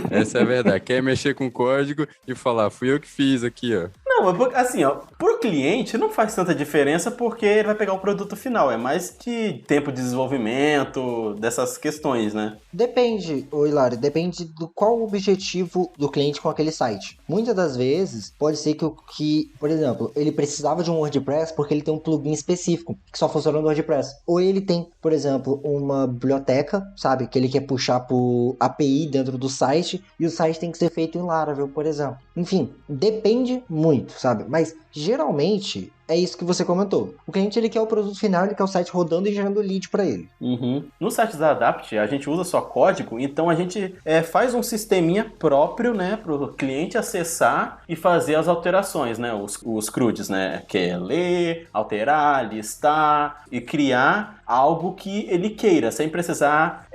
Essa é a verdade. Quer mexer com código e falar, fui eu que fiz aqui, ó. Não, assim, ó, pro cliente não faz tanta diferença porque ele vai pegar o produto final. É mais de tempo de desenvolvimento, dessas questões, né? Depende, ô Hilário, depende do qual o objetivo do cliente com aquele site. Muitas das vezes, pode ser que, por exemplo, ele precisava de um WordPress porque ele tem um plugin específico que só funciona no WordPress. Ou ele tem, por exemplo, uma biblioteca, sabe, que ele quer puxar por API dentro do site e o site tem que ser feito em Laravel, por exemplo. Enfim, depende muito, sabe? Mas geralmente é isso que você comentou. O cliente ele quer o produto final, ele quer o site rodando e gerando lead para ele. Uhum. No site da Adapt, a gente usa só código, então a gente faz um sisteminha próprio, né, para o cliente acessar e fazer as alterações, né, os CRUDs, né, que é ler, alterar, listar e criar algo que ele queira, sem precisar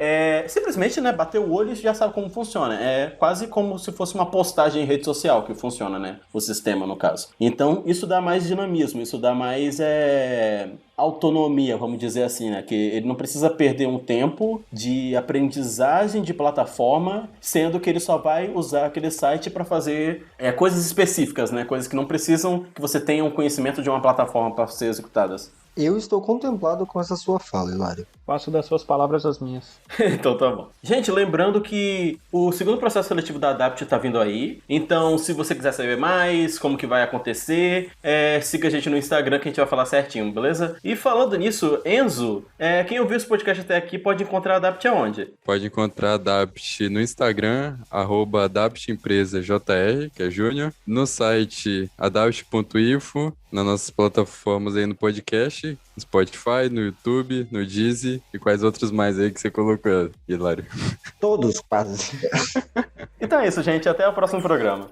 simplesmente, né, bater o olho e já sabe como funciona. É quase como se fosse uma postagem em rede social que funciona, né, o sistema no caso. Então isso dá mais dinamismo, isso dá mais autonomia, vamos dizer assim, né? Que ele não precisa perder um tempo de aprendizagem de plataforma, sendo que ele só vai usar aquele site para fazer coisas específicas, né? Coisas que não precisam que você tenha um conhecimento de uma plataforma para ser executadas. Eu estou contemplado com essa sua fala, Hilário. Faço das suas palavras as minhas. Então tá bom. Gente, lembrando que o segundo processo seletivo da Adapt tá vindo aí. Então, se você quiser saber mais, como que vai acontecer, siga a gente no Instagram que a gente vai falar certinho, beleza? E falando nisso, Enzo, quem ouviu esse podcast até aqui pode encontrar a Adapt aonde? Pode encontrar a Adapt no Instagram, @adaptempresajr, que é Júnior, no site adapt.info, nas nossas plataformas aí no podcast, no Spotify, no YouTube, no Deezer e quais outros mais aí que você colocou, Hilário. Todos, quase. Então é isso, gente. Até o próximo programa.